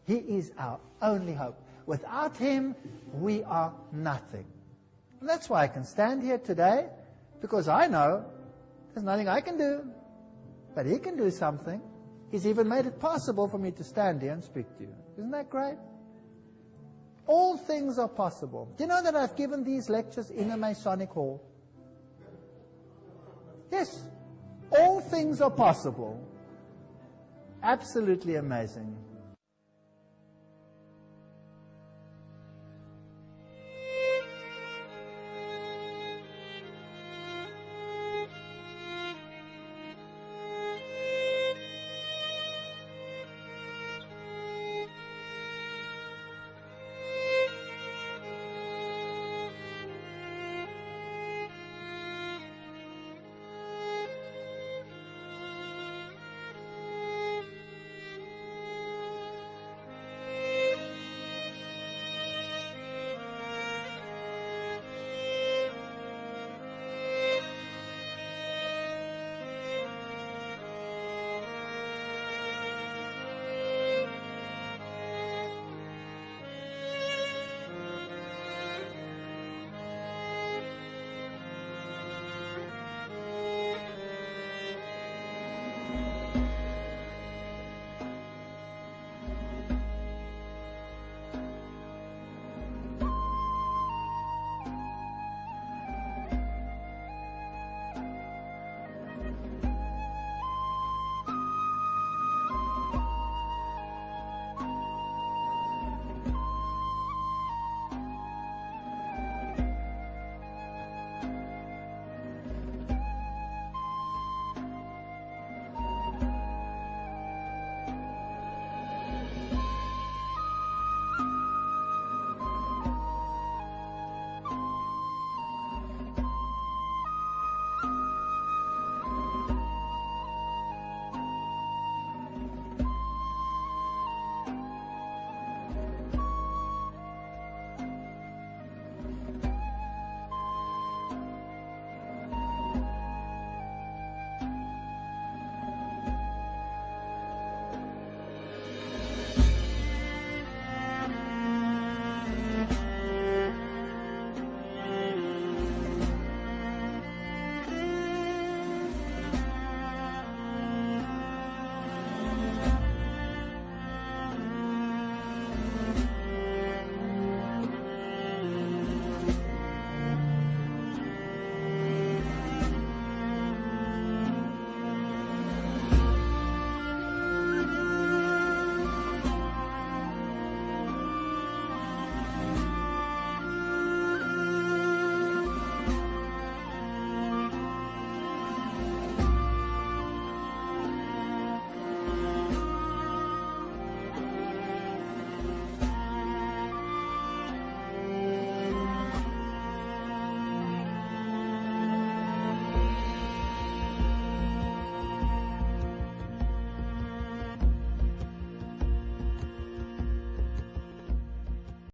He is our only hope. Without Him, we are nothing. And that's why I can stand here today, because I know there's nothing I can do, but He can do something. He's even made it possible for me to stand here and speak to you. Isn't that great? All things are possible. Do you know that I've given these lectures in a Masonic hall? Yes. All things are possible. Absolutely amazing.